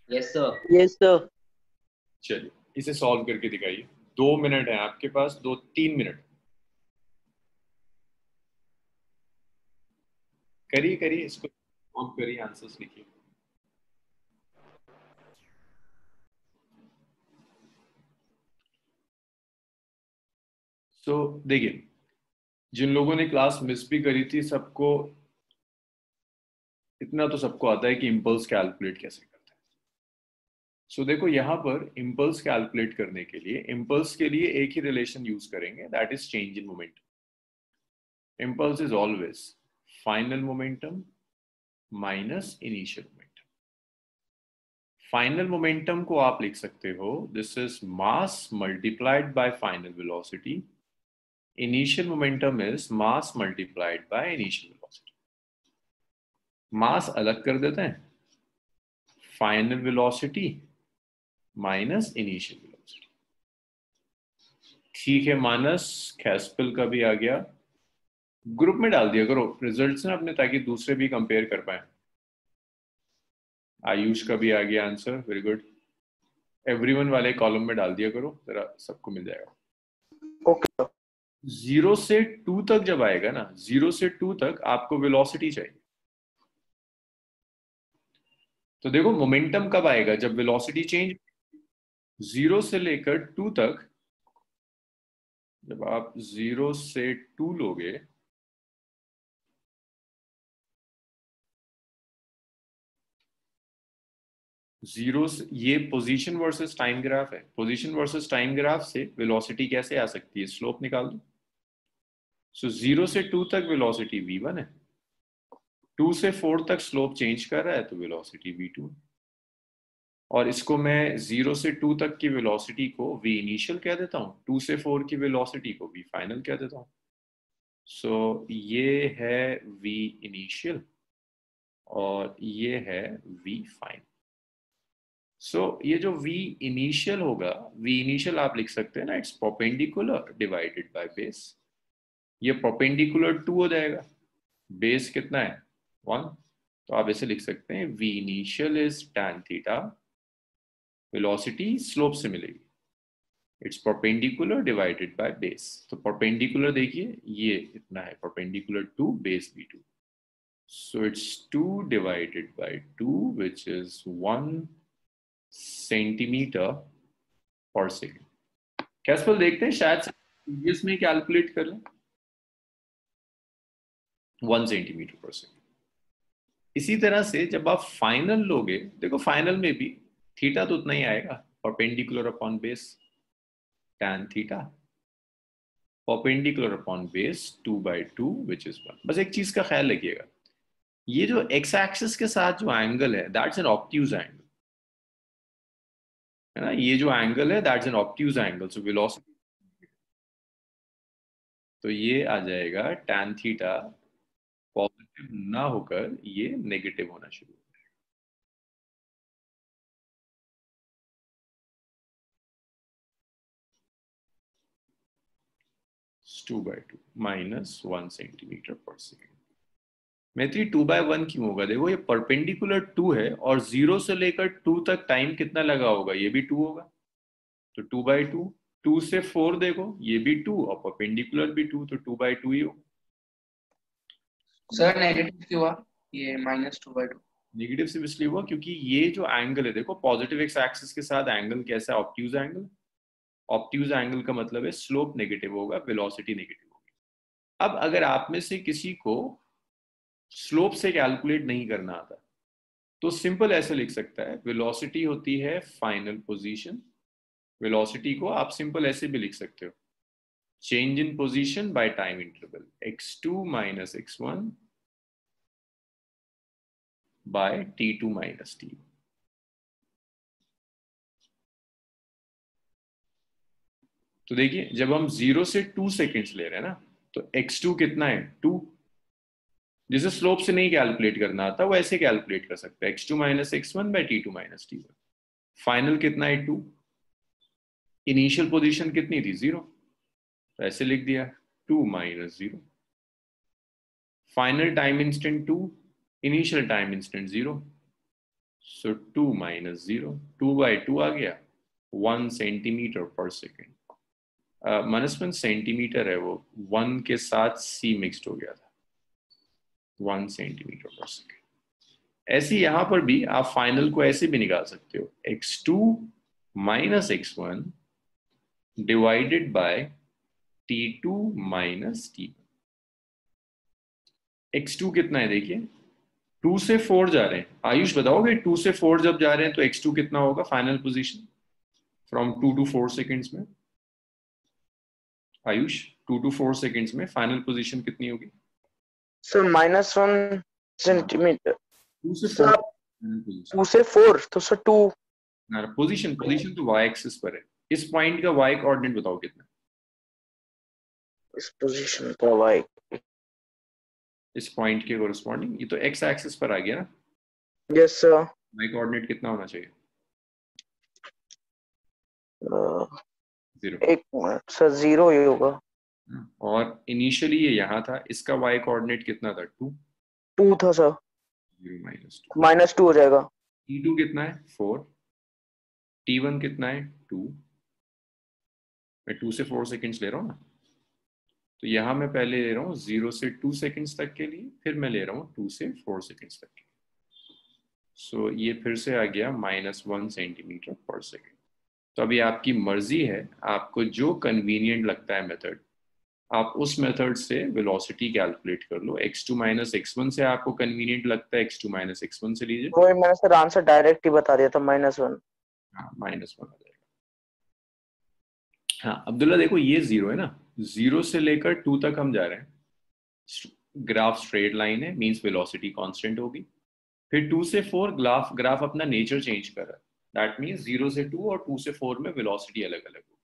Yes sir. Yes sir. चलिए इसे solve करके दिखाइए। 2 मिनट है आपके पास, 2-3 मिनट। करिए करिए इसको, सॉल्व करिए, आंसर्स लिखिए। सो देखिए, जिन लोगों ने क्लास मिस भी करी थी, सबको इतना तो सबको आता है कि इम्पल्स कैलकुलेट कैसे करते हैं। सो देखो यहाँ पर इम्पल्स कैलकुलेट करने के लिए, इम्पल्स के लिए एक ही रिलेशन यूज करेंगे, that is change in momentum. Impulse is always final momentum minus initial momentum. Final momentum को आप लिख सकते हो, this is mass multiplied by final velocity. Initial momentum is mass multiplied by initial velocity. Mass अलग कर देते हैं, final velocity minus initial velocity. ठीक है मानस, खैस्पल का भी आ गया। ग्रुप में डाल दिया करो रिजल्ट्स ना अपने, ताकि दूसरे भी कंपेयर कर पाए। आयुष का भी आ गया आंसर, वेरी गुड। एवरीवन वाले कॉलम में डाल दिया करो, जरा सबको मिल जाएगा। ओके। 0 से 2 तक जब आएगा ना, 0 से 2 तक आपको वेलोसिटी चाहिए। तो देखो मोमेंटम कब आएगा, जब वेलोसिटी चेंज। 0 से लेकर 2 तक, जब आप 0 से 2 लोगे, जीरो से, ये पोजीशन वर्सेस टाइम ग्राफ है। पोजीशन वर्सेस टाइम ग्राफ से वेलोसिटी कैसे आ सकती है, स्लोप निकाल दो। सो 0 से 2 तक वेलोसिटी v1 है, 2 से 4 तक स्लोप चेंज कर रहा है तो वेलोसिटी v2 है। और इसको मैं 0 से 2 तक की वेलोसिटी को v इनिशियल कह देता हूँ, 2 से 4 की वेलोसिटी को v फाइनल कह देता हूँ। सो ये है v इनिशियल और ये है v फाइनल। सो ये जो v इनिशियल होगा, v इनिशियल आप लिख सकते हैं ना, it's perpendicular divided by base. ये परपेंडिकुलर 2 हो जाएगा, बेस कितना है 1, तो आप ऐसे लिख सकते हैं v initial is tan theta, velocity slope से मिलेगी, it's perpendicular divided by base. तो परपेंडिकुलर देखिए ये इतना है, perpendicular to base v2, so it's 2 divided by 2 which is 1 centimetre per second. कैस्पल देखते हैं शायद प्रीवियस में कैलकुलेट कर लें, 1 सेंटीमीटर पर सेकेंड। इसी तरह से जब आप फाइनल लोगे, देखो फाइनल में भी थीटा तो उतना ही आएगा, perpendicular upon base tan theta, perpendicular upon base 2/2 which is 1। बस एक चीज का ख्याल रखिएगा, ये जो एक्स एक्सिस के साथ जो एंगल है दैट्स एन ऑब्ट्यूज एंगल, है ना, ये जो एंगल है that's an obtuse angle, so velocity, तो ये आ जाएगा tan थीटा पॉजिटिव ना होकर ये नेगेटिव होना शुरू हो जाएगा। 2/2 माइनस 1 सेंटीमीटर पर सेकेंड। मैत्री 2/1 क्यों होगा, देखो ये परपेंडिकुलर 2 है और 0 से लेकर 2 तक टाइम कितना लगा होगा, ये भी 2 होगा, तो 2/2। 2 से 4 देखो, ये भी 2 और परपेंडिकुलर भी 2, तो 2/2 ही होगा। सर नेगेटिव क्यों हुआ, ये -2/2? नेगेटिव सिर्फ इसलिए हुआ क्योंकि ये जो एंगल है, देखो पॉजिटिव एक्स एक्सिस के साथ एंगल कैसा है, ऑब्ट्यूज एंगल। ऑब्ट्यूज एंगल का मतलब है स्लोप नेगेटिव होगा, वेलोसिटी नेगेटिव होगी। अब अगर आप में से किसी को स्लोप से कैलकुलेट नहीं करना आता, तो सिंपल ऐसे लिख सकता है, वेलोसिटी होती है फाइनल पोजीशन। वेलोसिटी को आप सिंपल ऐसे भी लिख सकते हो, change in position by time interval, x2 minus x1 by t2 minus t1। तो देखिए जब हम 0 से 2 सेकेंड्स ले रहे हैं ना, तो x2 कितना है 2, जिसे स्लोप से नहीं कैलकुलेट करना आता वो ऐसे कैलकुलेट कर सकता है, x2 minus x1 by t2 minus t1। Final कितना है 2, इनिशियल पोजीशन कितनी थी 0, तो ऐसे लिख दिया 2 minus 0। Final time instant 2, initial time instant 0, सो 2 माइनस 0, 2/2 आ गया, 1 सेंटीमीटर पर सेकेंड। -1 सेंटीमीटर है, वो 1 के साथ c मिक्सड हो गया था, 1 सेंटीमीटर पर सेकेंड। ऐसे यहां पर भी आप फाइनल को ऐसे भी निकाल सकते हो, x2 minus x1 divided by t2 minus t1। x2 कितना है देखिए, 2 से 4 जा रहे हैं। आयुष बताओगे 2 से 4 जब जा रहे हैं तो x2 कितना होगा final position from 2 to 4 seconds में? आयुष 2 to 4 सेकेंड्स में फाइनल पोजीशन कितनी होगी? Sir -1 centimetre. 2 से 4 सर 2 से 4 तो सर 2। पोजीशन तो y एक्सिस पर है। इस पॉइंट का y कोऑर्डिनेट बताओ कितना? इस पोजीशन का y, इस पॉइंट के कोरस्पॉन्डिंग, ये तो x एक्सिस पर आ गया ना। Yes sir. y कोऑर्डिनेट कितना होना चाहिए? 0। एक मिनट सर, 0 ही होगा। और इनिशियली ये यहाँ था, इसका y कोऑर्डिनेट कितना था? 2 था सर। 0 माइनस 2, -2 हो जाएगा। t2 कितना है? 4, t1 कितना है? 2। मैं 2 से 4 सेकेंड्स ले रहा हूँ ना, तो यहाँ मैं पहले ले रहा हूँ 0 से 2 सेकेंड्स तक के लिए, फिर मैं ले रहा हूँ 2 से 4 सेकेंड्स तक के लिए। सो ये फिर से आ गया -1 सेंटीमीटर पर सेकेंड। तो अभी आपकी मर्जी है, आपको जो कन्वीनियंट लगता है मेथड, आप उस मेथड से वेलोसिटी कैलकुलेट कर लो। x2 माइनस x1 से आपको कन्वीनियंट लगता है, x2 माइनस x1 से लीजिए। वो मैंने सर आंसर डायरेक्ट ही बता दिया था, -1। हाँ, -1 आ जाएगा। हाँ अब्दुल्ला देखो, ये 0 है ना, 0 से लेकर 2 तक हम जा रहे हैं। ग्राफ स्ट्रेट लाइन है, मींस वेलोसिटी कांस्टेंट होगी। फिर 2 से 4 ग्राफ अपना नेचर चेंज कर रहा है, दैट मींस 0 से 2 और 2 से 4 में वेलोसिटी अलग अलग होगी।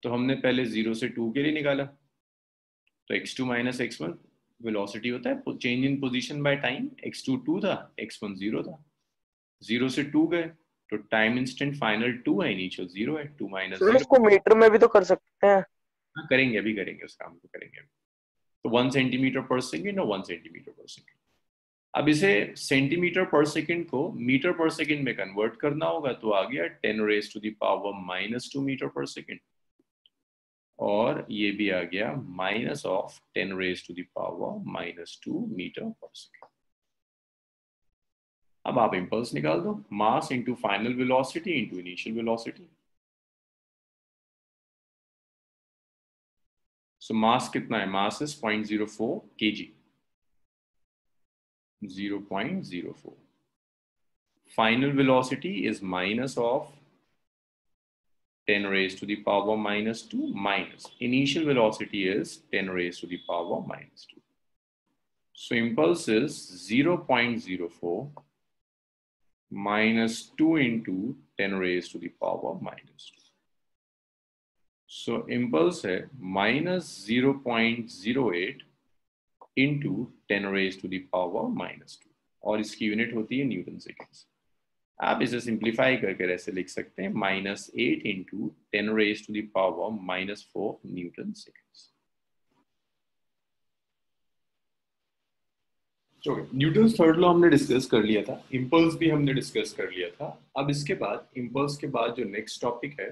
तो हमने पहले 0 से 2 के लिए निकाला, तो x2 माइनस x1 वेलोसिटी होता है change in position by time. x2 2 था, x1 0 था। 0 से 2 गए तो टाइम इंस्टेंट फाइनल 2 है, इनिशियल 0 है। 2 माइनस सर 0 इसको मीटर में भी तो कर सकते हैं। करेंगे, अभी करेंगे उस काम को, करेंगे। तो 1 सेंटीमीटर पर सेकेंड और 1 सेंटीमीटर पर सेकेंड। अब इसे सेंटीमीटर पर सेकेंड को मीटर पर सेकेंड में कन्वर्ट करना होगा, तो आ गया 10 raise to the power -2 metre per second, और ये भी आ गया -10 raise to the power -2 metre per second. अब आप इंपल्स निकाल दो, mass into final velocity into initial velocity. So mass कितना है? Mass is 0.04 kg, 0.04. Final velocity is -10 raised to the power -2 minus initial velocity is 10 raised to the power -2. So impulse is 0.04 -2 into 10 raised to the power -2. So impulse है -0.08 into 10 raised to the power -2, और इसकी unit होती है Newton seconds. आप इसे simplify करके ऐसे लिख सकते हैं -8 into 10 raised to the power -4 Newton seconds. Newton third law हमने डिस्कस कर लिया था, इंपल्स भी हमने डिस्कस कर लिया था। अब इसके बाद, इंपल्स के बाद जो नेक्स्ट टॉपिक है,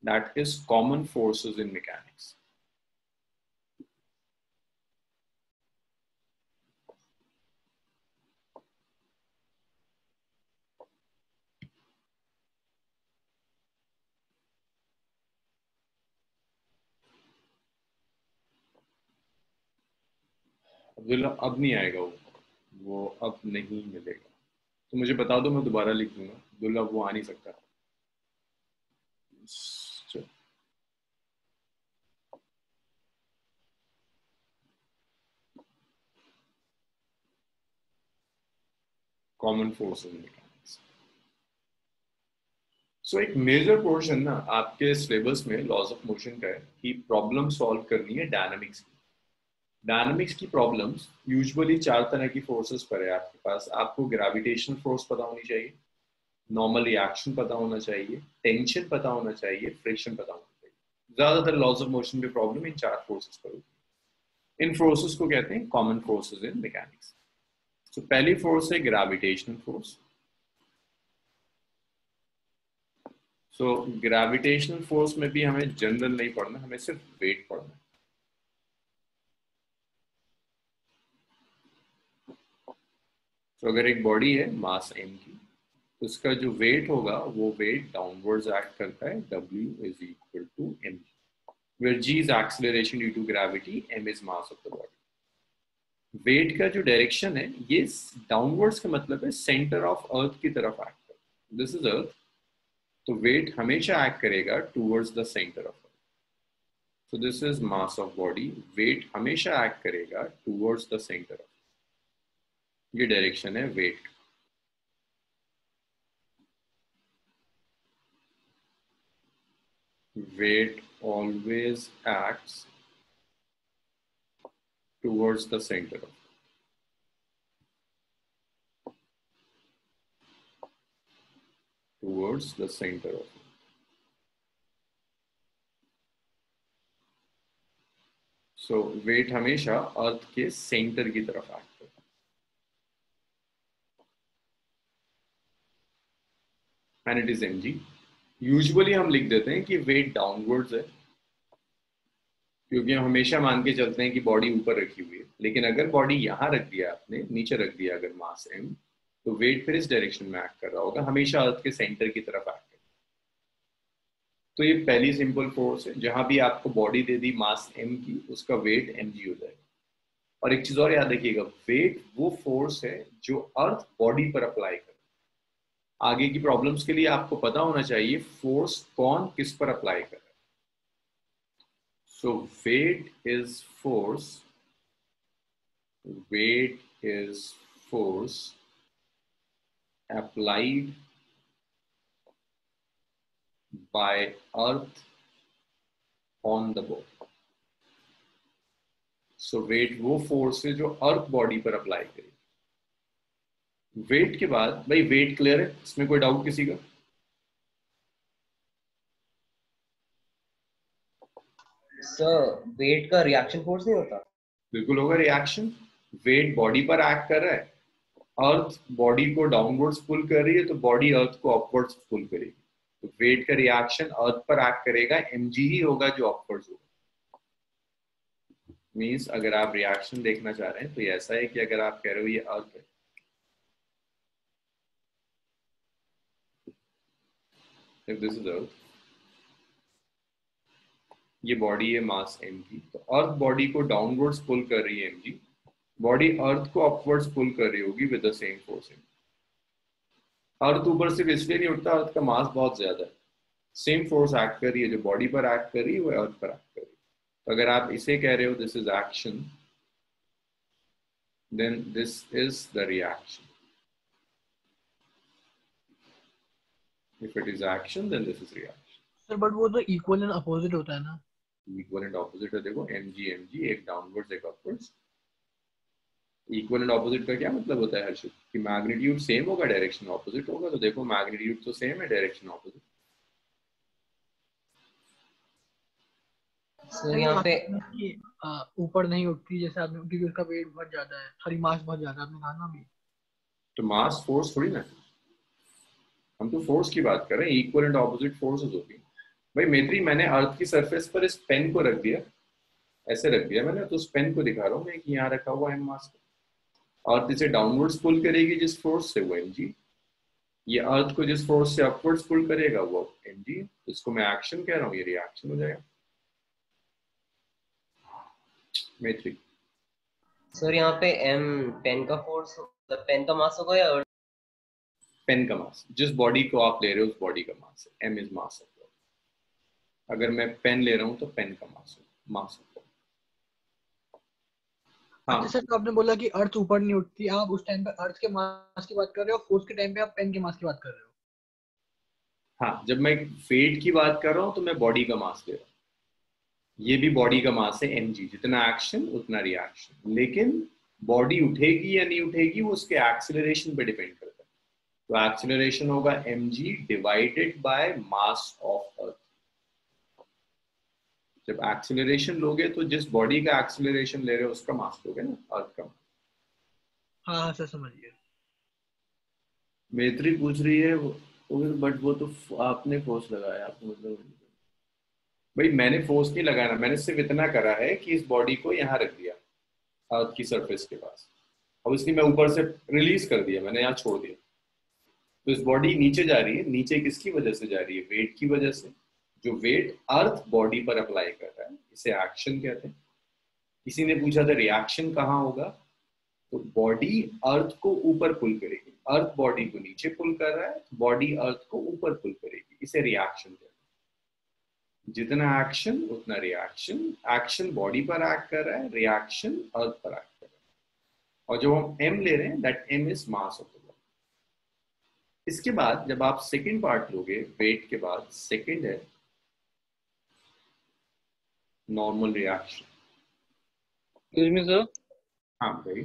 that is common forces in mechanics. अब नहीं आएगा वो अब नहीं मिलेगा, तो मुझे बता दो, मैं दोबारा लिख दूंगा। दुर्लभ वो आ नहीं सकता। Common force in mechanics. So एक मेजर पोर्शन ना आपके सिलेबस में लॉज ऑफ मोशन का है कि प्रॉब्लम सॉल्व करनी है डायनामिक्स की। डायनामिक्स की प्रॉब्लम्स यूजुअली 4 तरह की फोर्सेस पर है आपके पास। आपको ग्रेविटेशनल फोर्स पता होनी चाहिए, नॉर्मल रिएक्शन पता होना चाहिए, टेंशन पता होना चाहिए, फ्रिक्शन पता होना चाहिए। ज्यादातर लॉज ऑफ मोशन पे प्रॉब्लम इन 4 फोर्सेस पर होती है। इन फोर्सेस को कहते हैं कॉमन फोर्सेस इन मैकेनिक्स। तो पहली फोर्स है gravitational force. So gravitational force में भी हमें जनरल नहीं पढ़ना, हमें सिर्फ वेट पढ़ना है। तो अगर एक बॉडी है मास m की, तो उसका जो वेट होगा वो वेट डाउनवर्ड्स एक्ट करता है, W is equal to mg, where g is acceleration due to gravity, m is mass of the body। Weight का जो डायरेक्शन है ये डाउनवर्ड्स का मतलब है सेंटर ऑफ अर्थ की तरफ एक्ट करता है। दिस इज अर्थ, तो वेट हमेशा एक्ट करेगा towards the centre of earth. So this is mass of body, weight हमेशा एक्ट करेगा टूवर्ड्स द सेंटर ऑफ, ये डायरेक्शन है weight. Weight always acts towards the center of, towards the center of। So weight हमेशा अर्थ के centre की तरफ act करता है, and it is mg। Usually हम लिख देते हैं कि वेट डाउनवर्ड्स है, क्योंकि हम हमेशा मान के चलते हैं कि बॉडी ऊपर रखी हुई है। लेकिन अगर बॉडी यहाँ रख दिया आपने, नीचे रख दिया अगर मास m, तो वेट फिर इस डायरेक्शन में एक्ट कर रहा होगा, हमेशा अर्थ के सेंटर की तरफ एक्ट कर। तो ये पहली सिंपल फोर्स है, जहां भी आपको बॉडी दे दी मास m की, उसका वेट mg हो जाएगा। और एक चीज और याद रखिएगा, वेट वो फोर्स है जो अर्थ बॉडी पर अप्लाई करे। आगे की प्रॉब्लम्स के लिए आपको पता होना चाहिए फोर्स कौन किस पर अप्लाई कर रहा है। So weight is force, weight is force applied by earth on the body। so weight वो फोर्स है जो अर्थ बॉडी पर अप्लाई करेगी। वेट के बाद भाई, वेट क्लियर है, इसमें कोई डाउट किसी का? सर वेट का रिएक्शन फोर्स नहीं होता? बिल्कुल होगा रिएक्शन। वेट बॉडी पर एक्ट कर रहा है, अर्थ बॉडी को डाउनवर्ड्स पुल कर रही है, तो बॉडी अर्थ को अपवर्ड्स पुल करेगी। तो वेट का रिएक्शन अर्थ पर एक्ट करेगा, mg ही होगा जो अपवर्ड्स होगा। मींस अगर आप रिएक्शन देखना चाह रहे हैं तो ये ऐसा है कि अगर आप कह रहे हो ये अर्थ है, if this is earth, ये बॉडी है मास m की, तो अर्थ बॉडी को डाउनवर्ड्स पुल कर रही है mg, बॉडी अर्थ को अपवर्ड्स पुल कर रही होगी विद द सेम फोर्स। अर्थ ऊपर सिर्फ इसलिए नहीं उठता, अर्थ का मास बहुत ज्यादा है, सेम फोर्स एक्ट कर रही है, जो बॉडी पर एक्ट कर रही है वो अर्थ पर एक्ट कर रही है। तो अगर आप इसे कह रहे हो this is action, then this is the reaction. If it is action, then this is reaction। Sir but वो तो इक्वल एंड अपोजिट होता है ना? इक्वल एंड ऑपोजिट है, देखो mg mg, एक डाउनवर्ड्स एक अपवर्ड्स। इक्वल एंड ऑपोजिट का क्या मतलब होता है हर्षित? कि मैग्नीट्यूड सेम होगा, डायरेक्शन ऑपोजिट होगा। तो देखो मैग्नीट्यूड तो सेम है, डायरेक्शन ऑपोजिट। सर यहाँ पे ऊपर नहीं उठती जैसे आपने, क्योंकि उसका वेट बहुत ज्यादा है, सॉरी मास बहुत ज्यादा है, आपने कहा ना अभी। तो मास फोर्स थोड़ी ना, हम तो फोर्स की बात कर रहे हैं, इक्वल एंड ऑपोजिट फोर्सेस होती है। भाई मैत्री, मैंने अर्थ की सरफेस पर इस पेन को रख दिया, ऐसे रख दिया मैंने, तो उस पेन को दिखा रहा हूँ मैं कि यहाँ रखा हुआ है मास। अर्थ इसे डाउनवर्ड्स पुल करेगी जिस फोर्स से, वो mg। ये अर्थ को जिस फोर्स से अपवर्ड्स पुल करेगा वो mg। इसको मैं एक्शन कह रहा हूँ, ये रिएक्शन हो जाएगा। मैत्री सर यहाँ पे m पेन का फोर्स, पेन का मास होगा या अर्थ? पेन का मास, जिस बॉडी को आप ले रहे हो उस बॉडी का मास है, m is mass of body. अगर मैं पेन ले रहा हूँ तो पेन का मास है, मास ऑफ बॉडी। हाँ अच्छा सर, तो आपने बोला कि अर्थ ऊपर नहीं उठती, आप उस टाइम पे अर्थ के मास की बात कर रहे हो, फोर्स के टाइम पे आप पेन के मास की बात कर रहे हो? हाँ, जब मैं वेट की बात कर रहा हूँ तो मैं बॉडी का मास ले रहा हूँ, ये भी बॉडी का मास है mg, जितना एक्शन उतना रिएक्शन। लेकिन बॉडी उठेगी या नहीं उठेगी वो उसके एक्सेलरेशन पे डिपेंड करता है। तो एक्सेलरेशन होगा mg divided by mass of earth. जब एक्सेलरेशन लोगे तो जिस बॉडी का एक्सेलरेशन ले रहे हो उसका मास लोगे ना, अर्थ का। हाँ सर समझ गया। मैत्री पूछ रही है बट वो तो आपने फोर्स लगाया, आपको मतलब भाई मैंने फोर्स नहीं लगाना, मैंने सिर्फ इतना करा है कि इस बॉडी को यहाँ रख दिया अर्थ की सरफेस के पास, और इसलिए मैं ऊपर से रिलीज कर दिया, मैंने यहाँ छोड़ दिया। तो इस बॉडी नीचे जा रही है, नीचे किसकी वजह से जा रही है? वेट की वजह से। जो वेट अर्थ बॉडी पर अप्लाई कर रहा है इसे एक्शन कहते हैं। किसी ने पूछा था रिएक्शन कहाँ होगा, तो बॉडी अर्थ को ऊपर पुल करेगी, अर्थ बॉडी को नीचे पुल कर रहा है, बॉडी अर्थ को ऊपर पुल करेगी, इसे रिएक्शन कहते हैं। जितना एक्शन उतना रिएक्शन, एक्शन बॉडी पर एक्ट कर रहा है, रिएक्शन अर्थ पर एक्ट कर रहा है। और जो हम m ले रहे हैं that m is mass of the body. इसके बाद जब आप सेकंड पार्ट लोगे, वेट के बाद सेकंड है normal reaction. Excuse me sir. हाँ भाई,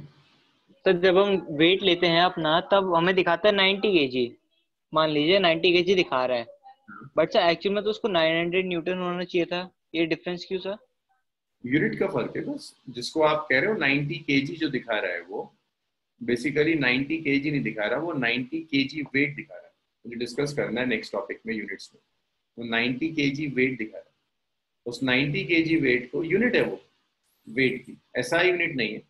सर जब हम वेट लेते हैं अपना तब हमें दिखाता है 90 kg, मान लीजिए 90 kg दिखा रहा है, बट सर एक्चुअल में तो उसको 900 न्यूटन होना चाहिए था। ये डिफरेंस क्यों सर? यूनिट का फर्क है बस। जिसको आप कह रहे हो 90 kg जो दिखा रहा है वो बेसिकली 90 kg नहीं दिखा रहा, वो 90 kg वेट दिखा रहा है। मुझे डिस्कस करना है नेक्स्ट टॉपिक में यूनिट्स में। वो 90 kg वेट दिखा रहा है, उस 90 kg वेट को यूनिट है वो वेट की, SI यूनिट नहीं है।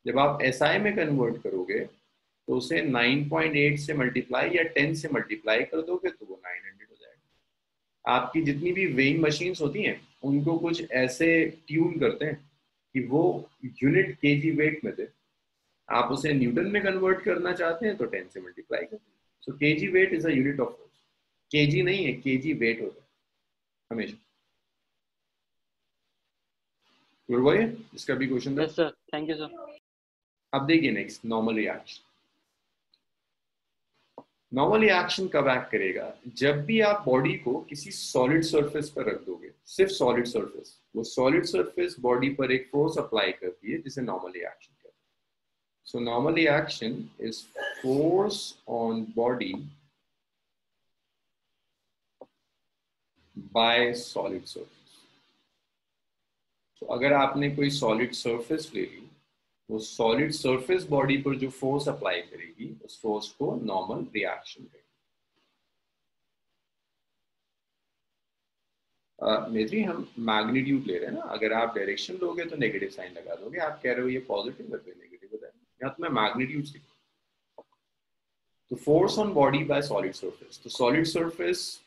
जब आप SI में कन्वर्ट करोगे तो उसे 9.8 से मल्टीप्लाई या 10 से मल्टीप्लाई कर दोगे तो वो 900 हो जाएगा। आपकी जितनी भी वेइंग मशीन्स होती हैं उनको कुछ ऐसे ट्यून करते हैं कि वो यूनिट केजी वेट में दे। आप उसे न्यूटन में कन्वर्ट करना चाहते हैं तो 10 से मल्टीप्लाई करते हैं। So kg weight is a unit of force. Kg नहीं है, केजी वेट होता है हमेशा। इसका भी क्वेश्चन था। Yes sir, thank you sir. अब देखिए next normal reaction. Normal reaction कब एक्ट करेगा? जब भी आप बॉडी को किसी सॉलिड सरफेस पर रख दोगे, सिर्फ सॉलिड सरफेस, वो सॉलिड सरफेस बॉडी पर एक फोर्स अप्लाई करती है जिसे नॉर्मल रिएक्शन कहते हैं। So normal reaction is force on body by solid surface. तो अगर आपने कोई सॉलिड सरफेस ले ली, वो सॉलिड सरफेस बॉडी पर जो फोर्स अप्लाई करेगी उस फोर्स को नॉर्मल रिएक्शन कहेंगे। मेरी हम मैग्नीट्यूड ले रहे हैं ना, अगर आप डायरेक्शन लोगे तो नेगेटिव साइन लगा दोगे। आप कह रहे हो ये पॉजिटिव है, नेगेटिव होता है, यहाँ तो मैं मैग्नीट्यूड से। तो force on body by solid surface, तो सॉलिड सरफेस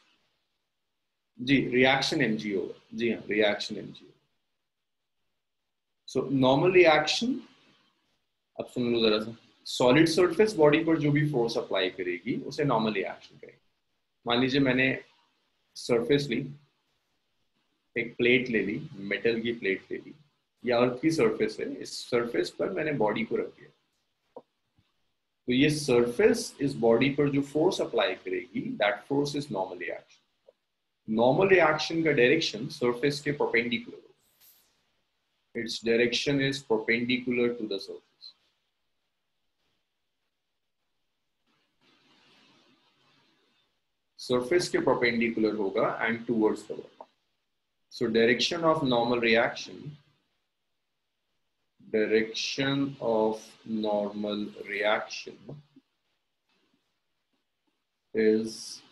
जी रिएक्शन mg होगा। जी हाँ, रिएक्शन mg होगा। सो नॉर्मल रिएक्शन, अब सुन लो जरा सा, सॉलिड सरफेस बॉडी पर जो भी फोर्स अप्लाई करेगी उसे नॉर्मल रिएक्शन करेंगे। मान लीजिए मैंने सरफेस ली, एक प्लेट ले ली, मेटल की प्लेट ले ली, या अर्थ की सरफेस है, इस सरफेस पर मैंने बॉडी को रख दिया। तो ये सरफेस इस बॉडी पर जो फोर्स अप्लाई करेगी that force is normal reaction. Normal reaction का डायरेक्शन सरफेस के परपेंडिकुलर होगा। It's direction is perpendicular to the surface. Surface के परपेंडिकुलर होगा and towards the body. So direction of normal reaction is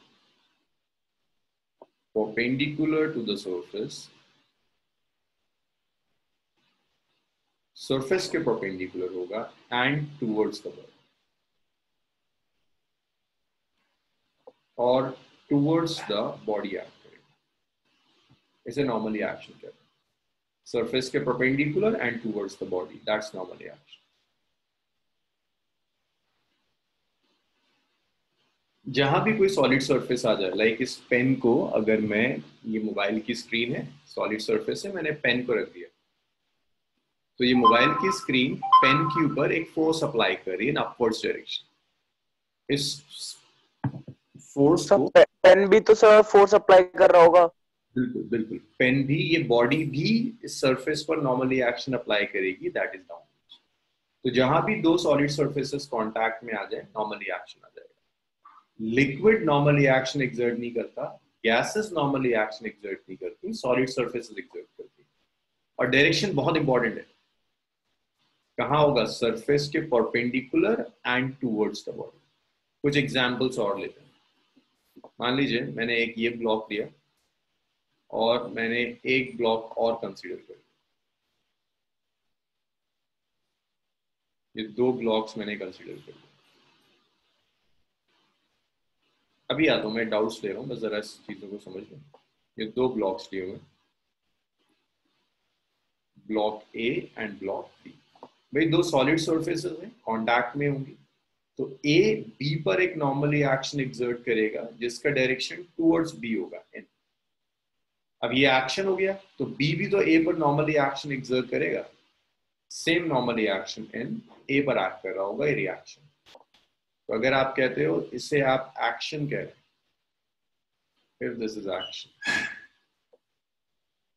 perpendicular to the surface. Surface के perpendicular होगा and towards the body, और towards the body act करेगा। इसे normal reaction कहते हैं। Surface के perpendicular and towards the body, that's normal reaction. जहां भी कोई सॉलिड सरफेस आ जाए, लाइक इस पेन को, अगर मैं, ये मोबाइल की स्क्रीन है, सॉलिड सरफेस है, मैंने पेन को रख दिया, तो ये मोबाइल की स्क्रीन पेन के ऊपर एक फोर्स अप्लाई कर रही है इन अपवर्ड्स डायरेक्शन। इस फोर्स को पेन भी तो सर फोर्स अप्लाई कर रहा होगा। बिल्कुल बिल्कुल, पेन भी, ये बॉडी भी इस सरफेस पर नॉर्मल रिएक्शन अप्लाई करेगी, दैट इज डाउनवर्ड्स। तो जहां भी दो सॉलिड सरफेसेस कांटेक्ट में आ जाए नॉर्मल रिएक्शन आ जाएगा। लिक्विड नॉर्मल रिएक्शन एक्सर्ट नहीं करता, गैसेस नॉर्मल रिएक्शन एक्सर्ट नहीं करती, सॉलिड सरफेसेस एक्सर्ट करती। और डायरेक्शन बहुत इंपॉर्टेंट है। कहाँ होगा? सरफेस के perpendicular and towards the body. कुछ एग्जांपल्स और लेते हैं। मान लीजिए मैंने एक ये ब्लॉक लिया और मैंने एक ब्लॉक और कंसीडर कर लिया। ये 2 ब्लॉक्स मैंने कंसीडर कर लिया। अभी आता हूं, मैं डाउट्स ले रहा हूं, बस जरा इस चीजों को समझ लो। ये 2 ब्लॉक्स लिए हुए, block A and block B. भाई 2 सॉलिड सरफेसेस हैं, कांटेक्ट में होंगी, तो ए बी पर एक नॉर्मली एक्शन एक्सर्ट करेगा जिसका डायरेक्शन टुवर्ड्स बी होगा, एन। अब ये एक्शन हो गया, तो बी भी तो ए पर नॉर्मली एक्शन एक्सर्ट करेगा, same normally action N A पर एक्ट कर रहा होगा, ये रिएक्शन। तो अगर आप कहते हो इसे आप एक्शन कह रहे हैं, फिर दिस इज एक्शन,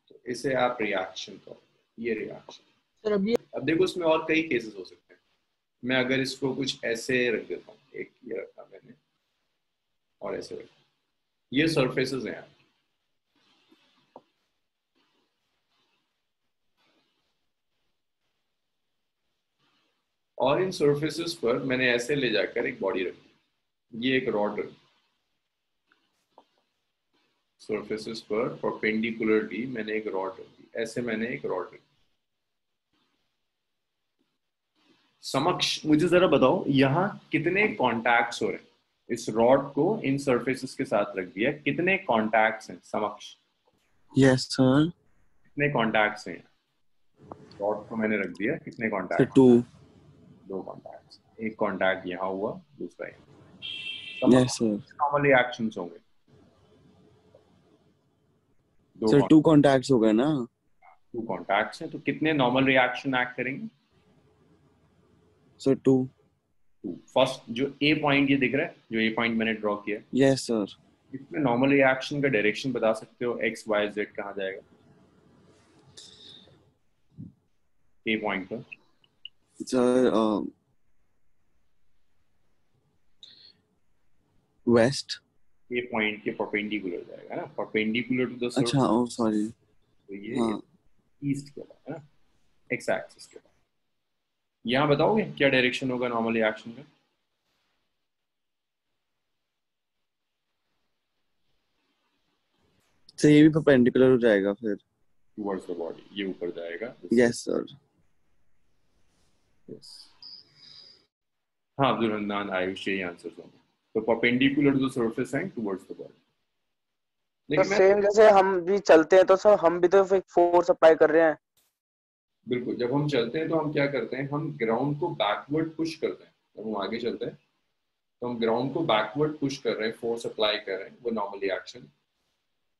तो इसे आप रिएक्शन कहो, ये रिएक्शन। सर अभी अब देखो इसमें और कई केसेस हो सकते हैं। मैं अगर इसको कुछ ऐसे रख देता हूँ, एक ये रखा मैंने और ऐसे रखा, ये सरफेसेस हैं आपकी। और इन सरफेसेस पर मैंने ऐसे ले जाकर एक बॉडी रखी, ये एक रॉड रखी। सरफेसेस पर परपेंडिकुलरली मैंने एक रॉड रखी, ऐसे मैंने एक रॉड रखी। समक्ष मुझे जरा बताओ यहाँ कितने कॉन्टैक्ट्स हो रहे हैं? इस रॉड को इन सरफेसेस के साथ रख दिया, कितने कॉन्टैक्ट्स हैं समक्ष? Yes sir. कितने कॉन्टैक्ट्स हैं? रॉड को मैंने रख दिया, कितने सर कॉन्टैक्ट? 2 कॉन्टैक्ट्स। एक कॉन्टैक्ट यहाँ हुआ, दूसरा यहाँ। Yes sir. नॉर्मली एक्शंस होंगे। सर 2 कॉन्टैक्ट्स हो गए ना? 2 कॉन्टैक्ट्स हैं, तो कितने नॉर्मल रिएक्शन एक्ट करेंगे? सर 2। फर्स्ट जो ए पॉइंट ये दिख रहा है, जो ए पॉइंट मैंने ड्रॉ किया, यस सर। इसमें नॉर्मल रिएक्शन का डायरेक्शन बता सकते हो? एक्स वाई जेड कहाँ जाएगा ए पॉइंट पर? Sir west. ए पॉइंट के परपेंडिकुलर जाएगा ना, परपेंडिकुलर टू द सरफेस। अच्छा, ओ सॉरी। तो ये हाँ ईस्ट के है ना, एक्स एक्सिस के। यहाँ बताओगे क्या डायरेक्शन होगा नॉर्मल रिएक्शन का? सर ये भी परपेंडिकुलर हो जाएगा फिर। टुवर्ड्स द बॉडी, ये ऊपर जाएगा। Yes sir. यस। हाँ अब्दुल हन्नान, आयुष, यही आंसर्स होंगे। तो perpendicular to the surface and towards the body. तो सेम जैसे हम भी चलते हैं तो सर हम भी तो फोर्स अप्लाई कर रहे हैं। बिल्कुल, जब हम चलते हैं तो हम क्या करते हैं, हम ग्राउंड को बैकवर्ड पुश करते हैं। जब हम आगे चलते हैं तो हम ग्राउंड को बैकवर्ड पुश कर रहे हैं, फोर्स अप्लाई कर रहे हैं, वो नॉर्मल रिएक्शन।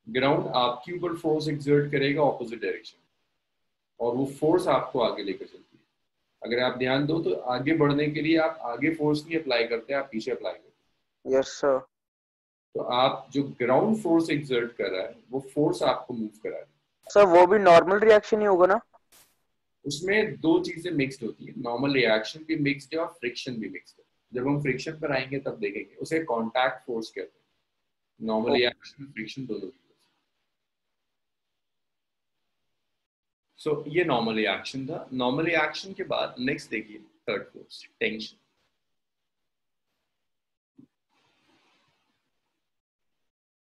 ग्राउंड आपके ऊपर फोर्स एक्सर्ट करेगा ऑपोजिट डायरेक्शन, और वो फोर्स आपको आगे लेकर चलती है। अगर आप ध्यान दो तो आगे बढ़ने के लिए आप आगे फोर्स नहीं अप्लाई करते, आप पीछे अप्लाई करते। Yes sir. तो आप जो ग्राउंड फोर्स एक्सर्ट कर रहा है वो फोर्स आपको मूव करा है। सर वो भी नॉर्मल रिएक्शन ही होगा ना? उसमें 2 चीजें मिक्स्ड होती है, नॉर्मल रिएक्शन भी मिक्स्ड है और फ्रिक्शन भी मिक्स्ड है। जब हम फ्रिक्शन पर आएंगे तब देखेंगे, उसे कांटेक्ट फोर्स कहते हैं। नॉर्मल रिएक्शन में फ्रिक्शन दोनों की। सो ये नॉर्मल रिएक्शन था। नॉर्मल रिएक्शन के बाद नेक्स्ट देखिए थर्ड फोर्स, टेंशन।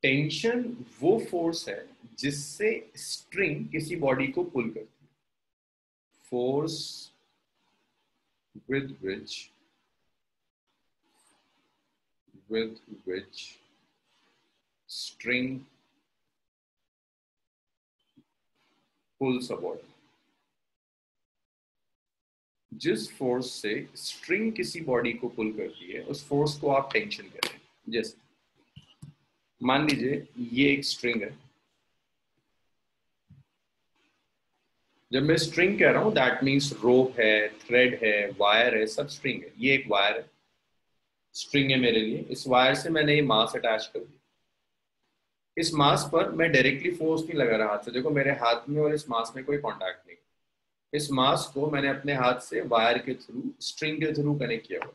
टेंशन वो फोर्स है जिससे स्ट्रिंग किसी बॉडी को पुल करती है। Force with which string pulls a body। जिस फोर्स से स्ट्रिंग किसी बॉडी को पुल करती है उस फोर्स को आप टेंशन कहते हैं। जैसे मान लीजिए ये एक स्ट्रिंग है। जब मैं स्ट्रिंग कह रहा हूं दैट मीन्स रोप है, थ्रेड है, वायर है, सब स्ट्रिंग है। ये एक वायर है, स्ट्रिंग है मेरे लिए। इस वायर से मैंने ये मास अटैच कर दिया। इस मास पर मैं डायरेक्टली फोर्स नहीं लगा रहा हाथ से। देखो मेरे हाथ में और इस मास में कोई कांटेक्ट नहीं। इस मास को मैंने अपने हाथ से वायर के थ्रू, स्ट्रिंग के थ्रू कनेक्ट किया हुआ।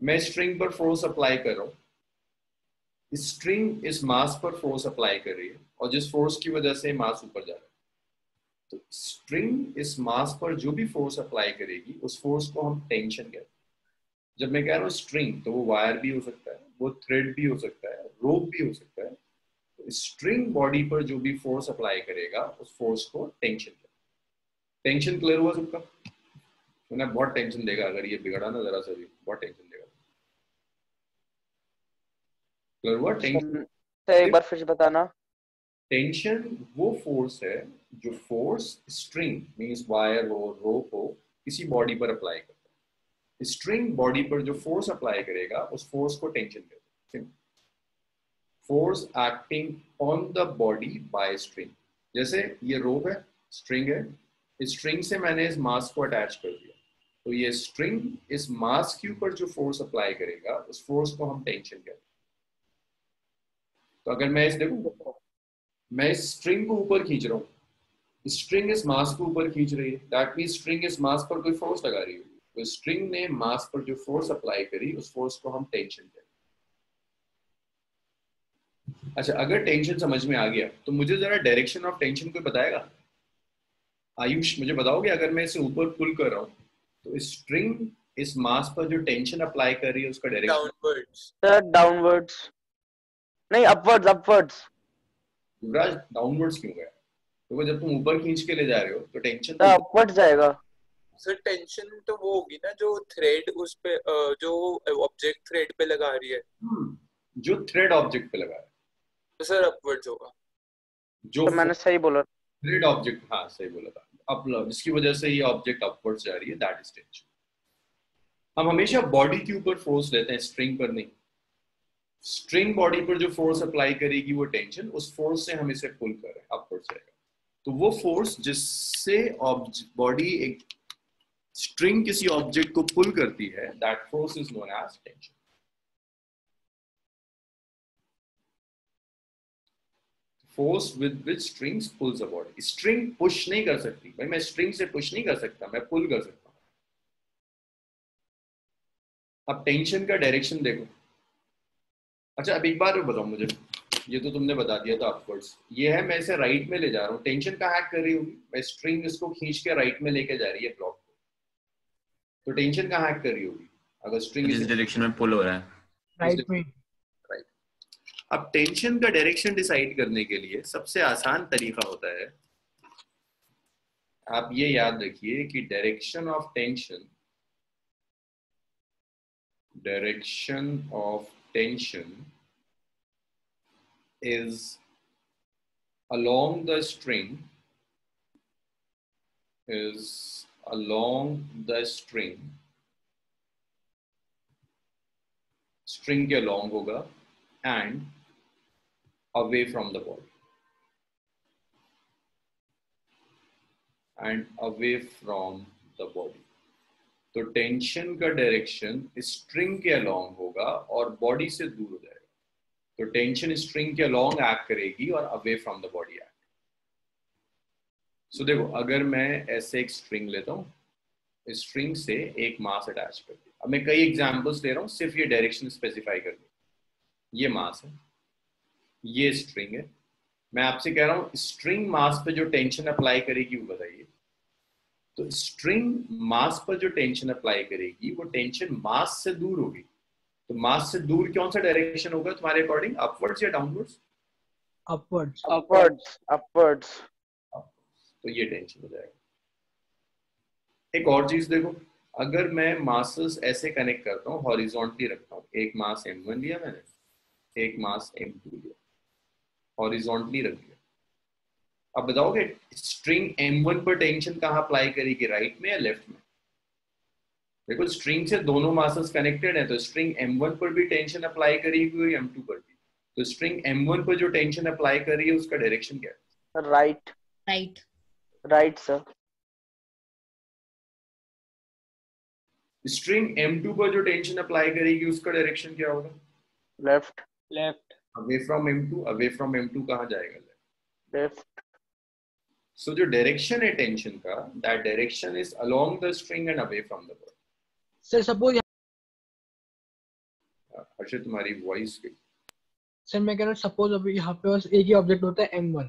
मैं स्ट्रिंग पर फोर्स अप्लाई कर रहा हूँ, स्ट्रिंग इस मास पर फोर्स अप्लाई कर रही है, और जिस फोर्स की वजह से मास ऊपर जा रहा है। तो स्ट्रिंग इस मास पर जो भी फोर्स अप्लाई करेगी उस फोर्स को हम टेंशन कहते हैं। जब मैं कह रहा हूँ स्ट्रिंग तो वो वायर भी हो सकता है, वो थ्रेड भी हो सकता है, रोप भी हो सकता है। तो स्ट्रिंग बॉडी पर जो भी फोर्स अप्लाई करेगा उस फोर्स को टेंशन कहते हैं। टेंशन क्लियर हुआ सबका? तो बहुत टेंशन देगा अगर ये बिगड़ा ना जरा सा भी, बहुत टेंशन देगा। क्लियर हुआ? टेंशन एक बार फिर से बताना। टेंशन वो फोर्स है जो फोर्स स्ट्रिंग मींस वायर हो, रोप हो, किसी बॉडी पर अप्लाई करता है। स्ट्रिंग बॉडी पर जो फोर्स अप्लाई करेगा उस फोर्स को टेंशन कहते हैं। Force acting on the body by string. जैसे ये रोप है, स्ट्रिंग है, इस स्ट्रिंग से मैंने इस मास को अटैच कर दिया, तो ये स्ट्रिंग इस मास के ऊपर जो फोर्स अप्लाई करेगा उस फोर्स को हम टेंशन कहते हैं। तो अगर मैं इस देखूं, मैं इस स्ट्रिंग को ऊपर खींच रहा हूँ, स्ट्रिंग इस मास को ऊपर खींच रही है, दैट मींस स्ट्रिंग इस मास पर कोई फोर्स लगा रही है। तो स्ट्रिंग ने मास पर जो फोर्स अप्लाई करी उस फोर्स को हम टेंशन कहते हैं। अच्छा, अगर टेंशन समझ में आ गया तो मुझे जरा डायरेक्शन ऑफ टेंशन कोई बताएगा? आयुष मुझे बताओगे, अगर मैं इसे ऊपर पुल कर रहा हूँ तो स्ट्रिंग इस मास पर जो टेंशन अप्लाई कर रही है उसका डायरेक्शन? डाउनवर्ड्स। सर डाउनवर्ड्स नहीं, अपवर्ड्स अपवर्ड्स। युवराज डाउनवर्ड्स क्यों गया? क्योंकि जब तुम ऊपर खींच के ले जा रहे हो तो टेंशन तो अपवर्ड्स जाएगा। सर टेंशन तो वो होगी ना जो थ्रेड उस पे जो ऑब्जेक्ट थ्रेड पे लगा रही है, जो थ्रेड ऑब्जेक्ट पे लगा है तो सर अपवर्ड्स होगा। जो तो मैंने सही बोला। थ्रेड ऑब्जेक्ट, हाँ सही बोला था, अप जिसकी वजह से ये ऑब्जेक्ट अपवर्ड्स जा रही है, दैट इज टेंशन। हम हमेशा बॉडी के ऊपर फोर्स लेते हैं, स्ट्रिंग पर नहीं। स्ट्रिंग बॉडी पर जो फोर्स अप्लाई करेगी वो टेंशन, उस फोर्स से हम इसे पुल कर रहे हैं, अपवर्ड्स जाएगा। तो वो फोर्स जिससे बॉडी एक स्ट्रिंग किसी ऑब्जेक्ट को पुल करती है, that force is known as tension. Force with which strings pulls a body. String push नहीं कर सकती भाई, मैं स्ट्रिंग से पुश नहीं कर सकता, मैं पुल कर सकता हूं। अब टेंशन का डायरेक्शन देखो। अच्छा अब एक बार बताओ मुझे, ये तो तुमने बता दिया था अपवर्ड्स, ये है मैं इसे राइट में ले जा रहा हूँ, टेंशन कहाँ एक्ट कर रही होगी? मैं स्ट्रिंग इसको खींच के राइट में लेके जा रही है ब्लॉक को, तो टेंशन कहाँ एक्ट कर रही होगी? अगर स्ट्रिंग जिस डायरेक्शन में पुल हो रहा है, राइट में। राइट। अब टेंशन का डायरेक्शन डिसाइड करने के लिए सबसे आसान तरीका होता है, आप ये याद रखिए कि direction of tension is along the string string के along होगा and away from the body, तो टेंशन का डायरेक्शन स्ट्रिंग के अलोंग होगा और बॉडी से दूर हो जाएगा। तो टेंशन स्ट्रिंग के अलोंग एक्ट करेगी और away from the body act. So देखो, अगर मैं ऐसे एक स्ट्रिंग लेता हूँ, स्ट्रिंग से एक मास अटैच कर दिया। अब मैं कई एग्जांपल्स ले रहा हूँ सिर्फ ये डायरेक्शन स्पेसिफाई करने। ये मास है, ये स्ट्रिंग है, मैं आपसे कह रहा हूँ स्ट्रिंग मास पे जो टेंशन अप्लाई करेगी वो बताइए। तो स्ट्रिंग मास पर जो टेंशन अप्लाई करेगी वो टेंशन मास से दूर होगी। तो मास से दूर कौन सा डायरेक्शन होगा तुम्हारे अकॉर्डिंग, अपवर्ड्स या डाउनवर्ड्स? अपवर्ड्स। Upwards upwards. तो ये टेंशन हो जाएगा। एक और चीज देखो, अगर मैं मासेस ऐसे कनेक्ट करता हूँ, हॉरिजॉन्टली रखता हूँ, एक मास m1 लिया मैंने, एक मास m2 लिया, हॉरिजॉन्टली रख दिया। अब बताओगे स्ट्रिंग m1 पर टेंशन कहाँ अप्लाई करेगी, राइट में या लेफ्ट में? देखो स्ट्रिंग से दोनों मासेस कनेक्टेड हैं, तो स्ट्रिंग m1 पर भी टेंशन अप्लाई करेगी m2 पर भी। तो स्ट्रिंग m1 पर जो टेंशन अप्लाई कर रही है उसका डायरेक्शन क्या है? Right. Right. Right sir. String m2 पर जो टेंशन अप्लाई करेगी उसका डायरेक्शन क्या होगा? Left. Left. Away from m2, away from m2 कहाँ जाएगा? लेफ्ट। सो जो डायरेक्शन है टेंशन का, that direction is along the string and away from the body. Sir suppose Harshit तुम्हारी वॉइस की। सर मैं कह रहा हूँ सपोज अभी यहाँ पे बस एक ही ऑब्जेक्ट होता है m1,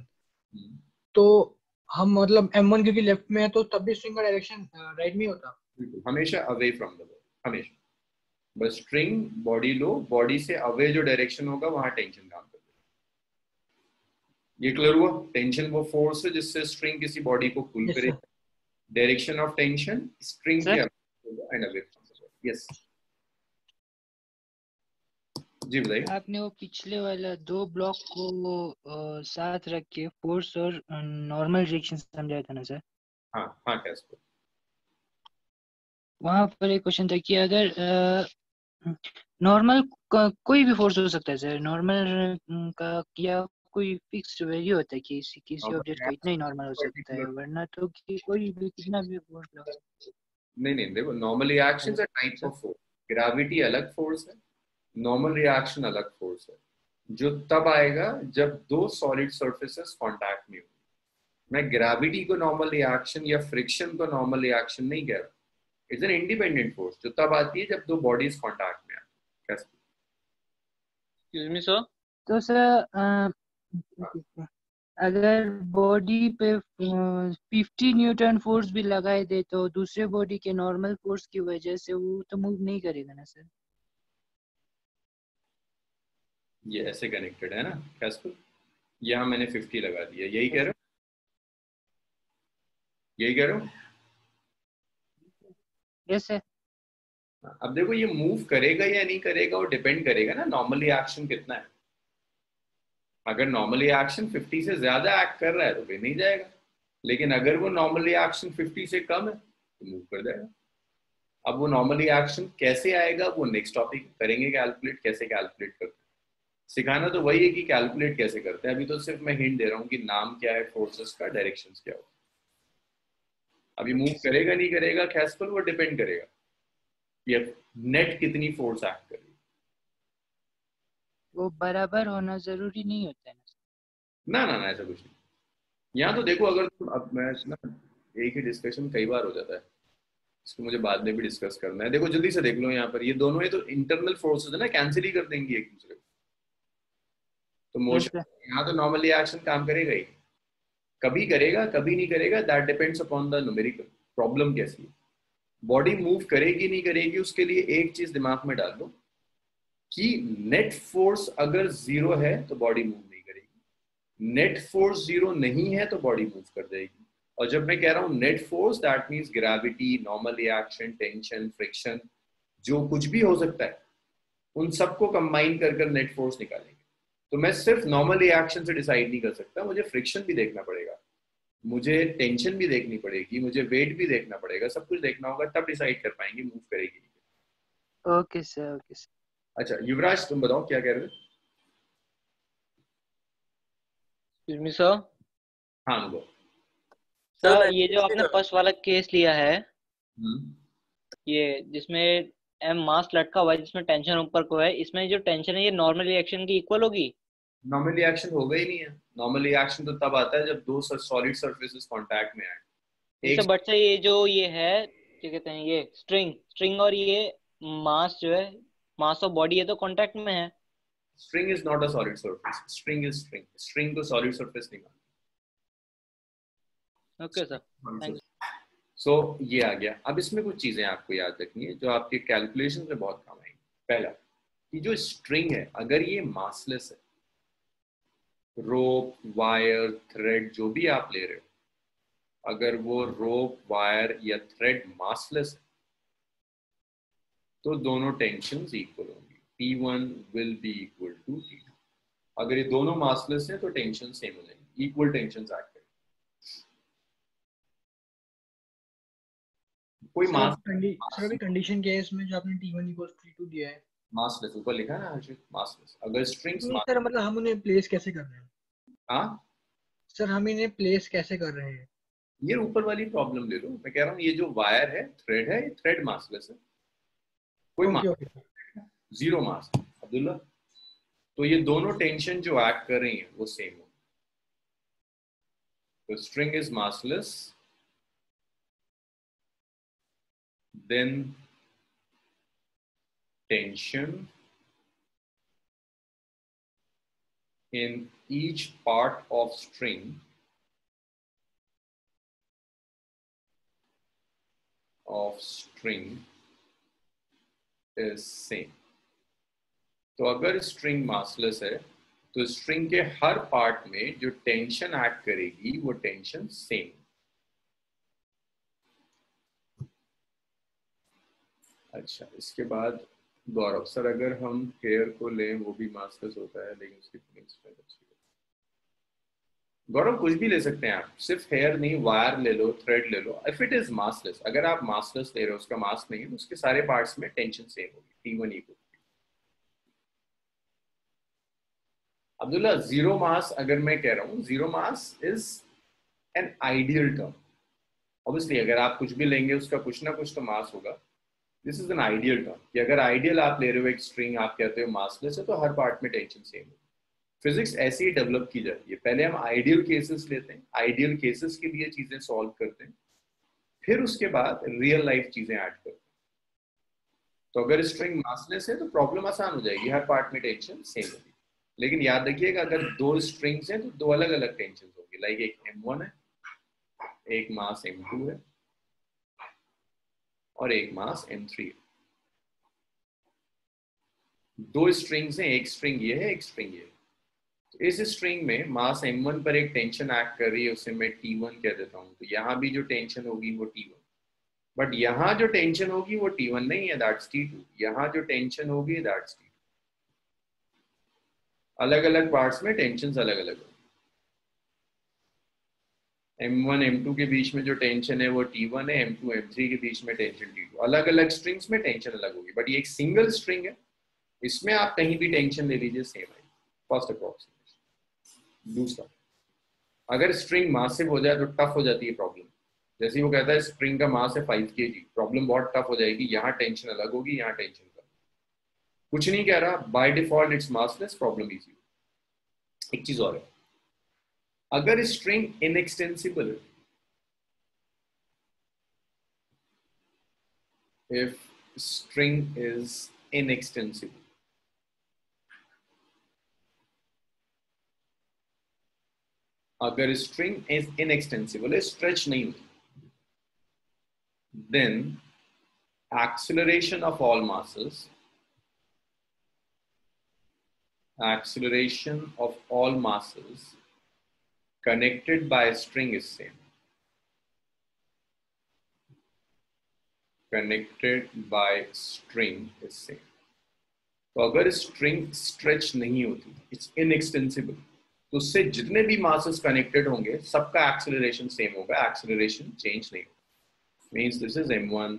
तो हम मतलब M1 क्योंकि लेफ्ट में है तो तब भी स्ट्रिंग का डायरेक्शन राइट में ही होता। बिल्कुल, हमेशा अवे फ्रॉम द बॉडी, हमेशा। बस स्ट्रिंग बॉडी लो, बॉडी से अवे जो डायरेक्शन होगा वहां टेंशन काम कर। ये क्लियर हुआ? टेंशन वो फोर्स है जिससे स्ट्रिंग किसी बॉडी को पुल यस करे। Sir. Direction of tension string के sir and away from the body. Yes जी बताइए। आपने वो पिछले वाला 2 ब्लॉक को साथ रख के फोर्स और नॉर्मल डायरेक्शन समझाया था ना सर? हाँ हाँ कैसे? वहां पर एक क्वेश्चन था कि अगर नॉर्मल कोई भी फोर्स हो सकता है सर, नॉर्मल का या कोई फिक्स्ड वैल्यू होता है कि किसी ऑब्जेक्ट का इतना ही नॉर्मल हो सकता है, वरना तो कि कोई भी कितना भी फोर्स लो। नहीं नहीं, देखो नॉर्मल रिएक्शन है टाइप ऑफ फोर्स। ग्रेविटी अलग फोर्स है, नॉर्मल रिएक्शन अलग फोर्स है, जो तब आएगा जब दो सॉलिड सरफेसेस कांटेक्ट में हो। मैं ग्रेविटी को नॉर्मल रिएक्शन या फ्रिक्शन को नॉर्मल रिएक्शन नहीं कह रहा। इट्स एन इंडिपेंडेंट फोर्स जो तब आती है जब दो बॉडीज कांटेक्ट में आती है। कैसे? Excuse me sir. तो सर अगर बॉडी पे 50 न्यूटन फोर्स भी लगाए दे तो दूसरे बॉडी के नॉर्मल फोर्स की वजह से वो तो मूव नहीं करेगा ना सर? ये ऐसे कनेक्टेड है ना कैसे? यहाँ मैंने 50 लगा दिया, यही कह रहे हो? यही कह रहे हो? Yes sir. अब देखो ये मूव करेगा या नहीं करेगा वो डिपेंड करेगा ना नॉर्मल रिएक्शन कितना है। अगर नॉर्मल रिएक्शन 50 से ज्यादा एक्ट कर रहा है तो फिर नहीं जाएगा, लेकिन अगर वो नॉर्मल रिएक्शन 50 से कम है तो मूव कर जाएगा। अब वो नॉर्मल रिएक्शन कैसे आएगा वो नेक्स्ट टॉपिक करेंगे, कैलकुलेट कैसे कैलकुलेट करते हैं। सिखाना तो वही है कि कैलकुलेट कैसे करते हैं। अभी तो सिर्फ मैं हिंट दे रहा हूँ कि नाम क्या है फोर्सेस का, डायरेक्शन क्या हो। अभी मूव करेगा नहीं करेगा कैसे वो डिपेंड करेगा ये नेट कितनी फोर्स एक्ट करेगी। वो बराबर होना जरूरी नहीं होता है ना ना ना ऐसा कुछ नहीं। यहाँ तो देखो अगर तुम, अब मैं ना एक ही डिस्कशन कई बार हो जाता है, इसको मुझे बाद में भी डिस्कस करना है। देखो जल्दी से देख लो, यहाँ पर ये दोनों ही तो इंटरनल फोर्सेस है ना, कैंसिल ही कर देंगी एक दूसरे को। तो ना? मोशन यहाँ तो नॉर्मली एक्शन काम करेगा ही, कभी करेगा कभी नहीं करेगा, that depends upon the numerical problem कैसी है। बॉडी मूव करेगी नहीं करेगी उसके लिए एक चीज दिमाग में डाल लो कि नेट फोर्स अगर जीरो है तो बॉडी मूव नहीं करेगी, नेट फोर्स जीरो नहीं है तो बॉडी मूव कर जाएगी। और जब मैं कह रहा हूं net force that means gravity, normal reaction, tension, friction, जो कुछ भी हो सकता है उन सबको कंबाइन कर नेट फोर्स निकालेंगे। तो मैं सिर्फ नॉर्मल रिएक्शन से डिसाइड नहीं कर सकता, मुझे फ्रिक्शन भी देखना पड़ेगा, मुझे टेंशन भी देखनी पड़ेगी, मुझे वेट भी देखना पड़ेगा, सब कुछ देखना होगा, तब डिसाइड कर पाएंगे मूव करेगी। Okay sir, okay sir. अच्छा युवराज तुम बताओ क्या कह रहे हो? Excuse me sir. हाँ बोलो। सर ये जो आपने फर्स्ट वाला केस लिया है, हम्म, ये जिसमें एम मास लटका हुआ है जिसमें टेंशन ऊपर को है, इसमें जो टेंशन है ये नॉर्मल रिएक्शन की इक्वल होगी? नॉर्मल रिएक्शन होगा ही नहीं है। नॉर्मल रिएक्शन तो तब आता है जब दो सॉलिड सरफेसेस कांटेक्ट में आए। इससे बच्चा ये जो ये है क्या कहते हैं, ये स्ट्रिंग और ये मास जो है, मास ऑफ बॉडी है तो कांटेक्ट में है। String is not a solid surface, string is string, string को सॉलिड सरफेस नहीं मानते। Okay sir, thank you. So ये आ गया। अब इसमें कुछ चीजें आपको याद रखनी है जो आपके कैलकुलेशन में बहुत काम आएंगी। पहला कि जो स्ट्रिंग है अगर ये मासलेस है, रोप, वायर, थ्रेड जो भी आप ले रहे हो, अगर वो रोप, वायर या थ्रेड मासलेस है तो दोनों टेंशंस इक्वल होंगी। P1 will be equal to P2। अगर ये दोनों मासलेस है तो टेंशन सेम हो जाएंगी, इक्वल टेंशंस एक्ट करेंगे। कोई मास सर अभी कंडीशन क्या है इसमें जो आपने T1 = T2 दिया है? मासलेस ऊपर लिखा है ना हर्षित, मासलेस। अगर स्ट्रिंग्स नहीं सर, मतलब हम उन्हें प्लेस कैसे कर रहे हैं? हाँ सर हम इन्हें प्लेस कैसे कर रहे हैं? ये ऊपर वाली प्रॉब्लम ले लो। मैं कह रहा हूँ ये जो वायर है, थ्रेड है, ये थ्रेड मासलेस है, कोई मास, ओके जीरो मास। अब्दुल्ला, तो ये दोनों टेंशन जो एक्ट कर रही हैं वो सेम हो। तो string is massless, then tension in each part of string of string is same. तो अगर स्ट्रिंग मासलेस है तो स्ट्रिंग के हर पार्ट में जो टेंशन एक्ट करेगी वो टेंशन सेम। अच्छा, इसके बाद गौरव सर, अगर हम हेयर को लें वो भी मासलेस होता है लेकिन उसकी फिटिंग स्ट्रेंथ अच्छी है। गौरव कुछ भी ले सकते हैं आप, सिर्फ हेयर नहीं, वायर ले लो, थ्रेड ले लो, इफ इट इज मासलेस। अगर आप मासलेस ले रहे हो, उसका मास नहीं है, तो उसके सारे पार्ट्स में टेंशन सेम होगी, T1 equal. Abdullah, zero mass अगर मैं कह रहा हूँ, zero mass is an ideal term. Obviously अगर आप कुछ भी लेंगे उसका कुछ ना कुछ तो मास होगा। This is an ideal term कि अगर आइडियल आप ले रहे हो एक स्ट्रिंग, आप कहते हो मासलेस है, तो हर पार्ट में टेंशन सेम है। फिजिक्स ऐसे ही डेवलप की जाती है, पहले हम आइडियल केसेस लेते हैं, आइडियल केसेस के लिए चीजें सॉल्व करते हैं, फिर उसके बाद रियल लाइफ चीजें ऐड करते हैं। तो अगर स्ट्रिंग मासलेस है तो प्रॉब्लम आसान हो जाएगी, हर पार्ट में टेंशन सेम होगी। लेकिन याद रखिएगा अगर दो स्ट्रिंग्स हैं तो दो अलग अलग टेंशन होंगी। लाइक एक M1 है, एक मास M2 है और एक मास M3 है। दो स्ट्रिंग्स हैं, एक स्ट्रिंग ये है, एक स्ट्रिंग ये है। तो इस स्ट्रिंग में मास M1 पर एक टेंशन एक्ट कर रही है, उसे मैं T1 कह देता हूं। तो यहां भी जो टेंशन होगी वो T1, बट यहां जो टेंशन होगी वो T1 नहीं है, दैट्स T2। यहां जो टेंशन होगी दैट्स T2। अलग अलग पार्ट्स में टेंशन अलग अलग होगी। M1 M2 के बीच में जो टेंशन है वो T1 है, M2 M3 के बीच में टेंशन T2। अलग अलग स्ट्रिंग्स में टेंशन अलग होगी, बट ये एक सिंगल स्ट्रिंग है, इसमें आप कहीं भी टेंशन ले लीजिए सेम है। First approximation. दूसरा, अगर स्ट्रिंग मासिव हो जाए तो टफ हो जाती है प्रॉब्लम। जैसे वो कहता है स्ट्रिंग का मास है 5 kg, प्रॉब्लम बहुत टफ हो जाएगी, यहाँ टेंशन अलग होगी, यहाँ टेंशन अलग। कुछ नहीं कह रहा, by default it's massless, problem easy. एक चीज और है, अगर स्ट्रिंग इनएक्सटेंसिबल है, if string is inextensible, अगर स्ट्रिंग इज इनएक्सटेंसिबल है, स्ट्रेच नहीं होती, then acceleration of all masses connected by a string is same. Connected by string is same. तो अगर स्ट्रिंग स्ट्रेच नहीं होती, इट्स इनएक्सटेंसिबल, तो उससे जितने भी मासेस कनेक्टेड होंगे सबका एक्सेलरेशन सेम होगा, एक्सेलरेशन चेंज नहीं होगा। Means this is M1,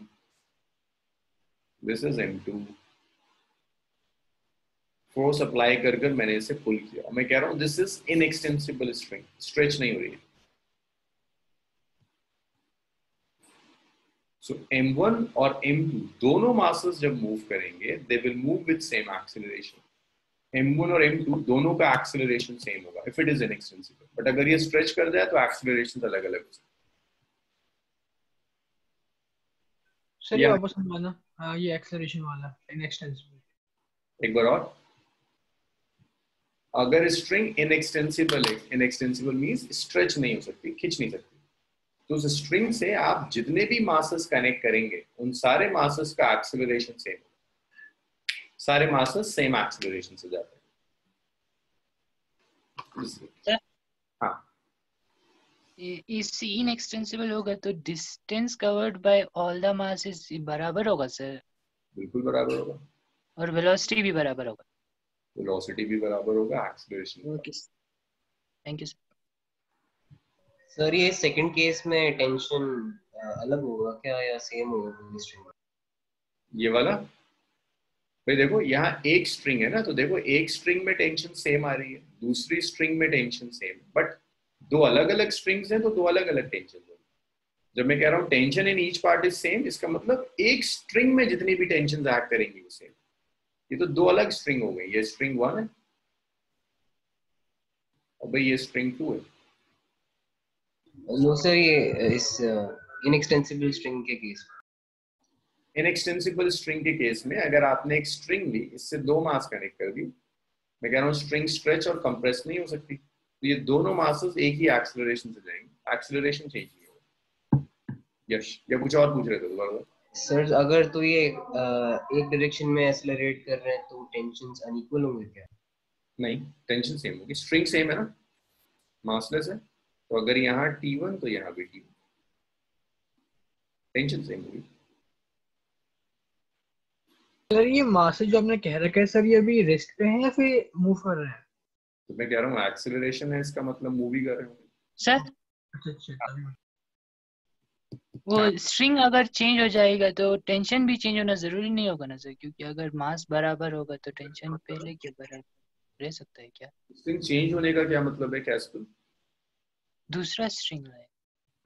this is M2। Force apply कर कर मैंने इसे पुल किया, मैं कह रहा हूं this is inextensible string, stretch नहीं हो रही है। So M1 और M2 दोनों मासेस जब मूव करेंगे, they will move with same acceleration. M1 और M2 दोनों का एक्सेलरेशन सेम होगा if it is inextensible. But अगर ये स्ट्रेच कर जाए तो एक्सेलरेशन अलग अलग हो सकते हैं। सर ये वापस समझाना, हाँ ये एक्सेलरेशन वाला इनएक्सटेंसिबल। एक बार और, अगर स्ट्रिंग इनएक्सटेंसिबल है, इनएक्सटेंसिबल मींस स्ट्रेच नहीं हो सकती, खींच नहीं सकती, तो उस स्ट्रिंग से आप जितने भी मासेस कनेक्ट करेंगे उन सारे मासेस का एक्सेलरेशन सेम होगा, सारे मासेस सेम एक्सेलरेशन से जाते हैं। हाँ, इस इनएक्सटेंसिबल होगा तो distance covered by all the masses बराबर होगा सर? बिल्कुल बराबर होगा। और वेलोसिटी भी बराबर होगा? वेलोसिटी भी बराबर होगा, acceleration. Okay, thank you sir. Sir ये सेकंड केस में टेंशन अलग होगा क्या या सेम होगा स्ट्रिंग? ये वाला भाई देखो, यहाँ एक स्ट्रिंग है ना, तो देखो एक स्ट्रिंग में टेंशन सेम आ रही है, दूसरी स्ट्रिंग में टेंशन सेम, बट दो अलग अलग स्ट्रिंग्स हैं तो दो अलग अलग टेंशन होगी। जब मैं कह रहा हूँ tension in each part is same, इसका मतलब एक स्ट्रिंग में जितनी भी टेंशन ऐड करेंगी वो सेम। ये तो दो अलग स्ट्रिंग हो गई, ये स्ट्रिंग 1 है और भाई ये स्ट्रिंग 2 है। नो सर, ये इस इनएक्सटेंसिबल स्ट्रिंग के केस में, इनएक्सटेंसिबल स्ट्रिंग के केस में अगर आपने एक स्ट्रिंग ली, इससे दो मास कनेक्ट कर दी, मैं कह रहा हूँ स्ट्रिंग स्ट्रेच और कंप्रेस नहीं हो सकती, तो ये दोनों मासेस एक ही एक्सेलरेशन से जाएंगे, एक्सेलरेशन चेंज नहीं होगा। यश या कुछ और पूछ रहे थे दोबारा? सर अगर तो ये एक डायरेक्शन में एक्सेलरेट कर रहे हैं तो टेंशंस अनइक्वल होंगे क्या? नहीं, टेंशन सेम होगी, स्ट्रिंग सेम है ना, मासलेस है, तो अगर यहाँ T1 तो यहाँ भी T1, टेंशन सेम होगी। सर ये मास जो आपने कह रखा है सर, ये अभी रेस्ट पे है या फिर मूव कर रहे हैं? तो मैं कह रहा हूँ एक्सेलरेशन है, इसका मतलब मूव ही कर रहे होंगे। सर अच्छा अच्छा, वो स्ट्रिंग अगर चेंज हो जाएगा तो टेंशन भी चेंज होना जरूरी नहीं होगा ना सर, क्योंकि अगर मास बराबर होगा तो टेंशन पहले के बराबर रह सकता है क्या? स्ट्रिंग चेंज होने का क्या मतलब है कैस्पल? दूसरा स्ट्रिंग है।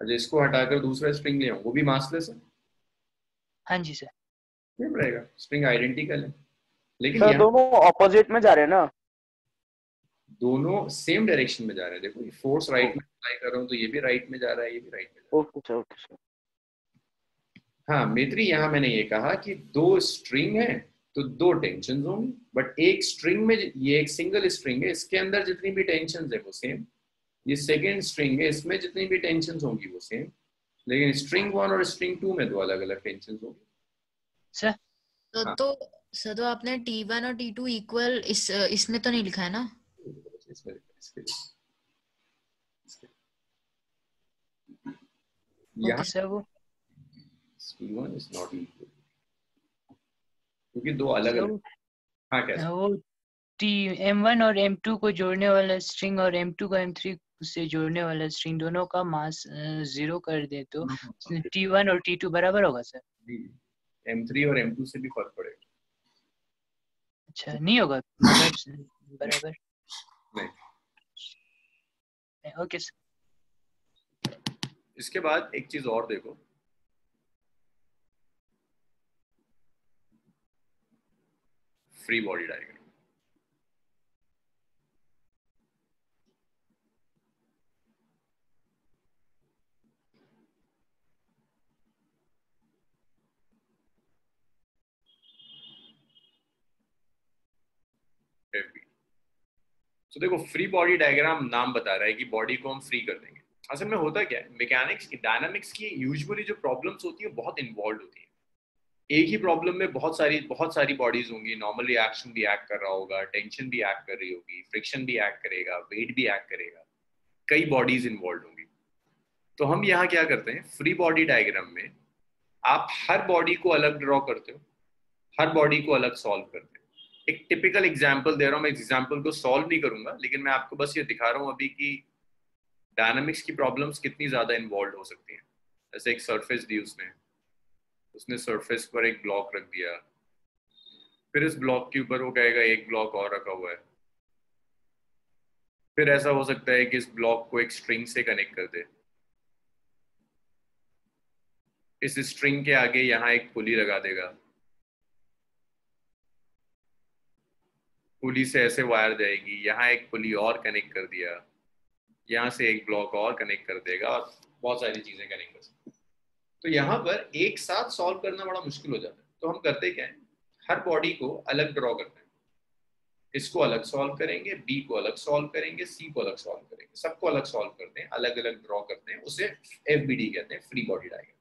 अच्छा, इसको हटाकर दूसरा स्ट्रिंग ले आऊं, वो भी मासलेस है? हाँ जी सर। सेम रहेगा, स्ट्रिंग आइडेंटिकल है, लेकिन सर यहाँ दोनों ऑपोजिट में जा रहे हैं ना? दोनों सेम डायरेक्शन में जा रहे हैं। देखो ये फोर्स राइट में अप्लाई कर रहा हूँ तो ये भी राइट में जा रहा है, ये भी राइट में जा ओके सर, ओके सर। रहा है। हाँ मेत्री, यहाँ मैंने ये कहा कि दो स्ट्रिंग है तो दो टेंशन होंगी, बट एक स्ट्रिंग में, ये एक सिंगल स्ट्रिंग है, इसके अंदर जितनी भी टेंशन है वो सेम। ये सेकेंड स्ट्रिंग है, इसमें जितनी भी टेंशन होंगी वो सेम, लेकिन स्ट्रिंग 1 और स्ट्रिंग 2 में दो अलग अलग टेंशन होंगी। सर हाँ। तो आपने T1 और T2 इक्वल इसमें तो नहीं लिखा है ना? इसमें ओके सर, वो T1 is not equal क्योंकि दो अलग सर अलग। हाँ कैसे? वो M1 और M2 को जोड़ने वाला स्ट्रिंग और M2 को M3 से जोड़ने वाला स्ट्रिंग दोनों का मास 0 कर दे तो T1 और T2 बराबर होगा सर? M3 और M2 से भी फर्क पड़ेगा। अच्छा नहीं होगा बराबर? नहीं। Okay sir. इसके बाद एक चीज और देखो, फ्री बॉडी डायग्राम। तो देखो फ्री बॉडी डायग्राम नाम बता रहा है कि बॉडी को हम फ्री कर देंगे। असल में होता क्या है, मैकेनिक्स की, डायनामिक्स की यूजुअली जो प्रॉब्लम्स होती है बहुत इन्वॉल्व होती है। एक ही प्रॉब्लम में बहुत सारी बॉडीज होंगी, नॉर्मल रिएक्शन भी एक्ट कर रहा होगा, टेंशन भी एक्ट कर रही होगी, फ्रिक्शन भी एक्ट करेगा, वेट भी एक्ट करेगा, कई बॉडीज इन्वॉल्व होंगी। तो हम यहाँ क्या करते हैं, फ्री बॉडी डायग्राम में आप हर बॉडी को अलग ड्रॉ करते हो, हर बॉडी को अलग सॉल्व करते हो। एक टिपिकल एग्जाम्पल दे रहा हूँ मैं, एग्जाम्पल को सॉल्व नहीं करूंगा, लेकिन मैं आपको बस ये दिखा रहा हूँ अभी कि डायनामिक्स की प्रॉब्लम्स कितनी ज्यादा इन्वॉल्व हो सकती हैं। जैसे एक सरफेस दी उसने सरफेस पर एक ब्लॉक रख दिया, फिर इस ब्लॉक के ऊपर वो कहेगा एक ब्लॉक और रखा हुआ है, फिर ऐसा हो सकता है कि इस ब्लॉक को एक स्ट्रिंग से कनेक्ट कर दे, इस स्ट्रिंग के आगे यहाँ एक पुली लगा देगा, पुली से ऐसे वायर जाएगी, यहाँ एक पुली और कनेक्ट कर दिया, यहाँ से एक ब्लॉक और कनेक्ट कर देगा, और बहुत सारी चीजें कनेक्ट कर सकते। तो यहाँ पर एक साथ सॉल्व करना बड़ा मुश्किल हो जाता है। तो हम करते क्या है, हर बॉडी को अलग ड्रॉ करते हैं, इसको अलग सॉल्व करेंगे, बी को अलग सॉल्व करेंगे, सी को अलग सॉल्व करेंगे, सबको अलग सॉल्व करते हैं, अलग अलग ड्रॉ करते हैं, उसे FBD कहते हैं, फ्री बॉडी डायग्राम।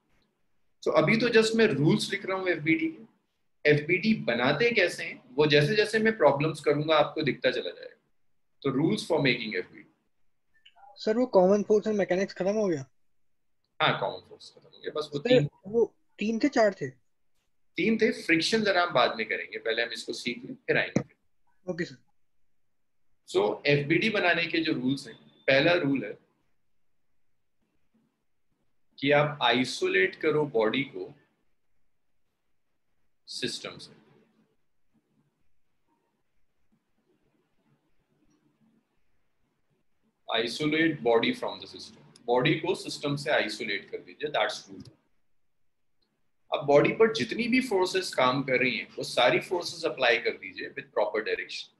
तो अभी तो जस्ट मैं रूल्स लिख रहा हूँ FBD के। FBD बनाते कैसे हैं वो जैसे जैसे मैं प्रॉब्लम्स करूंगा आपको दिखता चला जाएगा। तो rules for making FBD। Sir वो कॉमन फोर्स एंड मैकेनिक्स खत्म हो गया? हाँ कॉमन फोर्स खत्म हो गया, बस वो तीन थे चार थे? तीन थे। फ्रिक्शन जरा हम बाद में करेंगे, पहले हम इसको सीख लें फिर आएंगे। Okay sir. सो FBD बनाने के जो रूल्स हैं, पहला रूल है कि आप आइसोलेट करो बॉडी को सिस्टम से। Isolate body from the system, body को सिस्टम से आइसोलेट कर दीजिए, दैट्स रूल। अब बॉडी पर जितनी भी फोर्सेस काम कर रही हैं वो सारी फोर्सेस अप्लाई कर दीजिए with proper direction.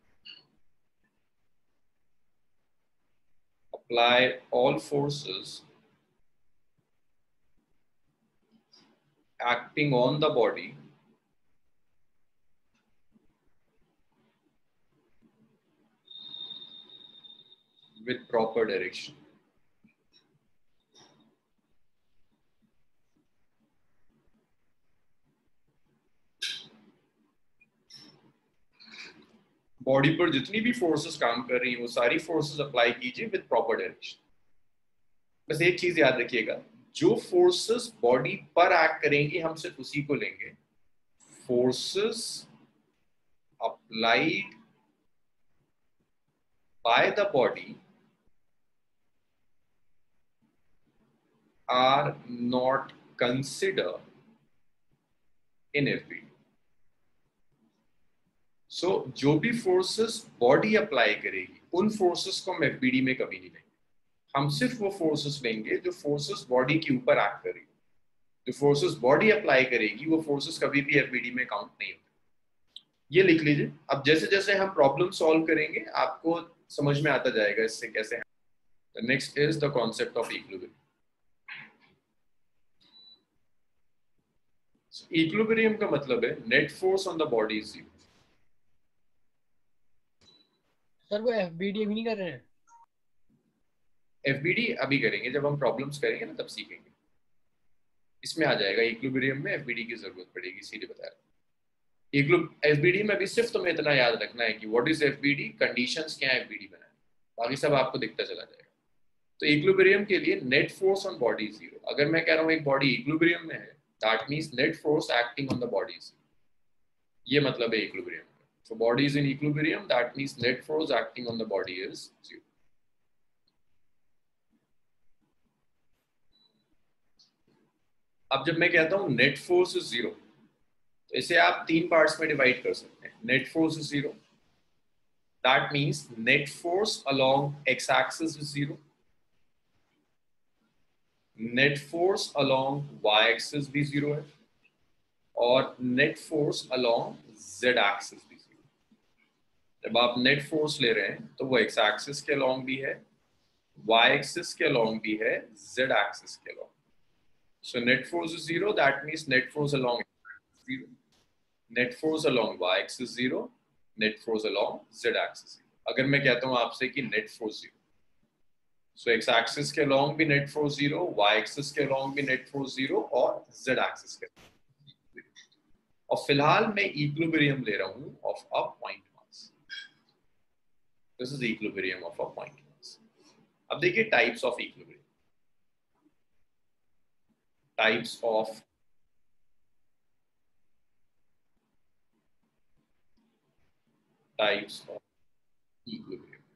Apply all forces acting on the body with proper direction. Body पर जितनी भी फोर्सेस काम कर रही हैं वो सारी फोर्सेस अप्लाई कीजिए विद प्रॉपर डायरेक्शन। बस एक चीज याद रखिएगा, जो फोर्सेस बॉडी पर एक्ट करेंगी हम सिर्फ उसी को लेंगे। Forces applied by the body are not considered in FBD. So जो भी फोर्सेस बॉडी अप्लाई करेगी उन फोर्सेस को हम एफबीडी में कभी नहीं लेंगे। हम सिर्फ वो फोर्सेस लेंगे जो फोर्सेस बॉडी के ऊपर एक्ट करेगी। जो फोर्सेस बॉडी अप्लाई करेगी वो फोर्सेस कभी भी एफबीडी में काउंट नहीं होते। ये लिख लीजिए। अब जैसे जैसे हम प्रॉब्लम सॉल्व करेंगे आपको समझ में आता जाएगा इससे कैसे। Next is the concept of equilibrium. Equilibrium का मतलब है net force on the body is zero. Sir वो एफबीडी भी नहीं कर रहे हैं। एफबीडी अभी करेंगे, जब हम प्रॉब्लम्स करेंगे ना तब सीखेंगे। इसमें आ जाएगा इक्विलिब्रियम में एफबीडी की जरूरत पड़ेगी, इसीलिए बताया। एफबीडी में भी सिर्फ तुम्हें इतना याद रखना है कि व्हाट इज एफबीडी, कंडीशंस क्या है एफबीडी बनाए, बाकी सब आपको दिखता चला जाएगा। तो इक्विलिब्रियम के लिए net force on body is zero. अगर मैं कह रहा हूँ एक बॉडी इक्विलिब्रियम में है, that means net force acting on the body is zero. ये मतलब है equilibrium. So body is in equilibrium, that means net force acting on the body is zero. अब जब मैं कहता हूं नेट फोर्स इज जीरो, तो इसे आप तीन पार्ट्स में डिवाइड कर सकते हैं। Net force is zero, that means net force along X axis is zero, net force along Y axis भी जीरो है, और net force along Z axis भी। जब आप नेट फोर्स ले रहे हैं तो वो एक्स एक्सिस के अलोंग भी है, वाई एक्सिस के अलोंग भी है, जेड एक्सिस के along. So net force is zero, that means net force along zero, net force along Y axis zero, net force along Z axis zero. अगर मैं कहता हूं आपसे कि net force zero, so X axis के along भी net force zero, Y axis के along भी नेट फोर्स जीरो, और जेड एक्सिस के। और फिलहाल मैं इक्विलिब्रियम ले रहा हूं of a point. This is the equilibrium of a point mass. अब देखिए types of equilibrium. Types of equilibrium.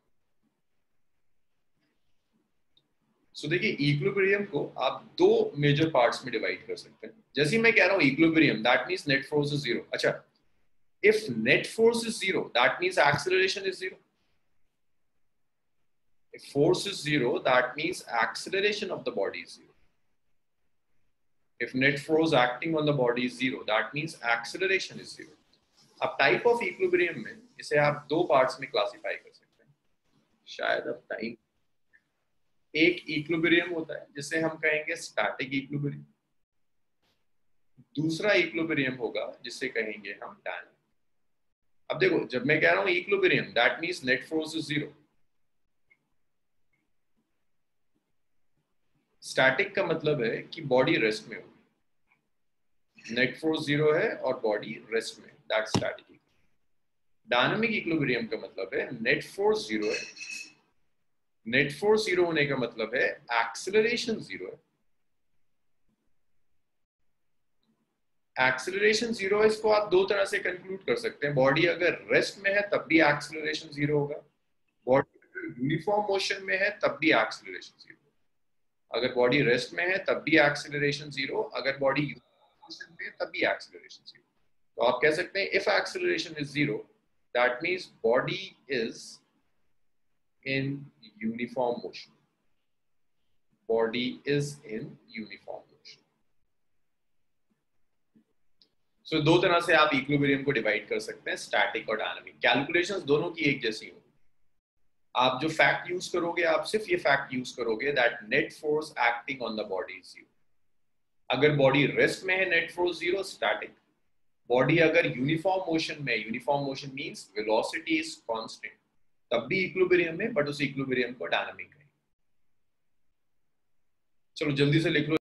So देखिए equilibrium को आप दो मेजर पार्ट्स में डिवाइड कर सकते हैं। जैसे मैं कह रहा हूँ equilibrium, that means net force is zero. अच्छा, if net force is zero, that means acceleration is zero. If force is zero, that means acceleration of the body is zero. If net force acting on the body is zero, that means acceleration is zero. अब type of equilibrium में इसे आप दो parts में classify कर सकते हैं। शायद अब टाइम, एक इक्विलिब्रियम होता है जिसे हम कहेंगे स्टैटिक इक्विलिब्रियम, दूसरा इक्विलिब्रियम होगा जिसे कहेंगे हम डायनामिक। अब देखो, जब मैं कह रहा हूं equilibrium, that means net force is zero. Static का मतलब है कि बॉडी रेस्ट में होगी, नेट फोर्स जीरो है और बॉडी रेस्ट में, दैट्स स्टैटिक। डायनामिक इक्विलिब्रियम का मतलब है नेट फोर्स जीरो है, नेट फोर्स जीरो होने का मतलब है एक्सेलरेशन जीरो है। एक्सेलरेशन जीरो है, इसको आप दो तरह से कंक्लूड कर सकते हैं। बॉडी अगर रेस्ट में है तब भी एक्सेलरेशन जीरो होगा, बॉडी अगर यूनिफॉर्म मोशन में है तब भी एक्सेलरेशन जीरो। अगर बॉडी रेस्ट में है तब भी एक्सेलरेशन जीरो, अगर बॉडी यूनिफॉर्म मोशन में है तब भी एक्सेलरेशन जीरो। तो आप कह सकते हैं if acceleration is zero, that means body is in uniform motion, body is in uniform motion. So दो तरह से आप इक्विलिब्रियम को डिवाइड कर सकते हैं, स्टैटिक और डायनामिक। कैलकुलेशंस दोनों की एक जैसी हो। आप जो फैक्ट यूज करोगे, आप सिर्फ ये फैक्ट यूज करोगे that net force acting on the body is zero. अगर बॉडी रेस्ट में है net force zero, static. Body अगर यूनिफॉर्म मोशन में, uniform motion means velocity is constant, तब भी इक्विलिब्रियम में, बट उस इक्विलिब्रियम को डायनामिक है। चलो जल्दी से लिख लो।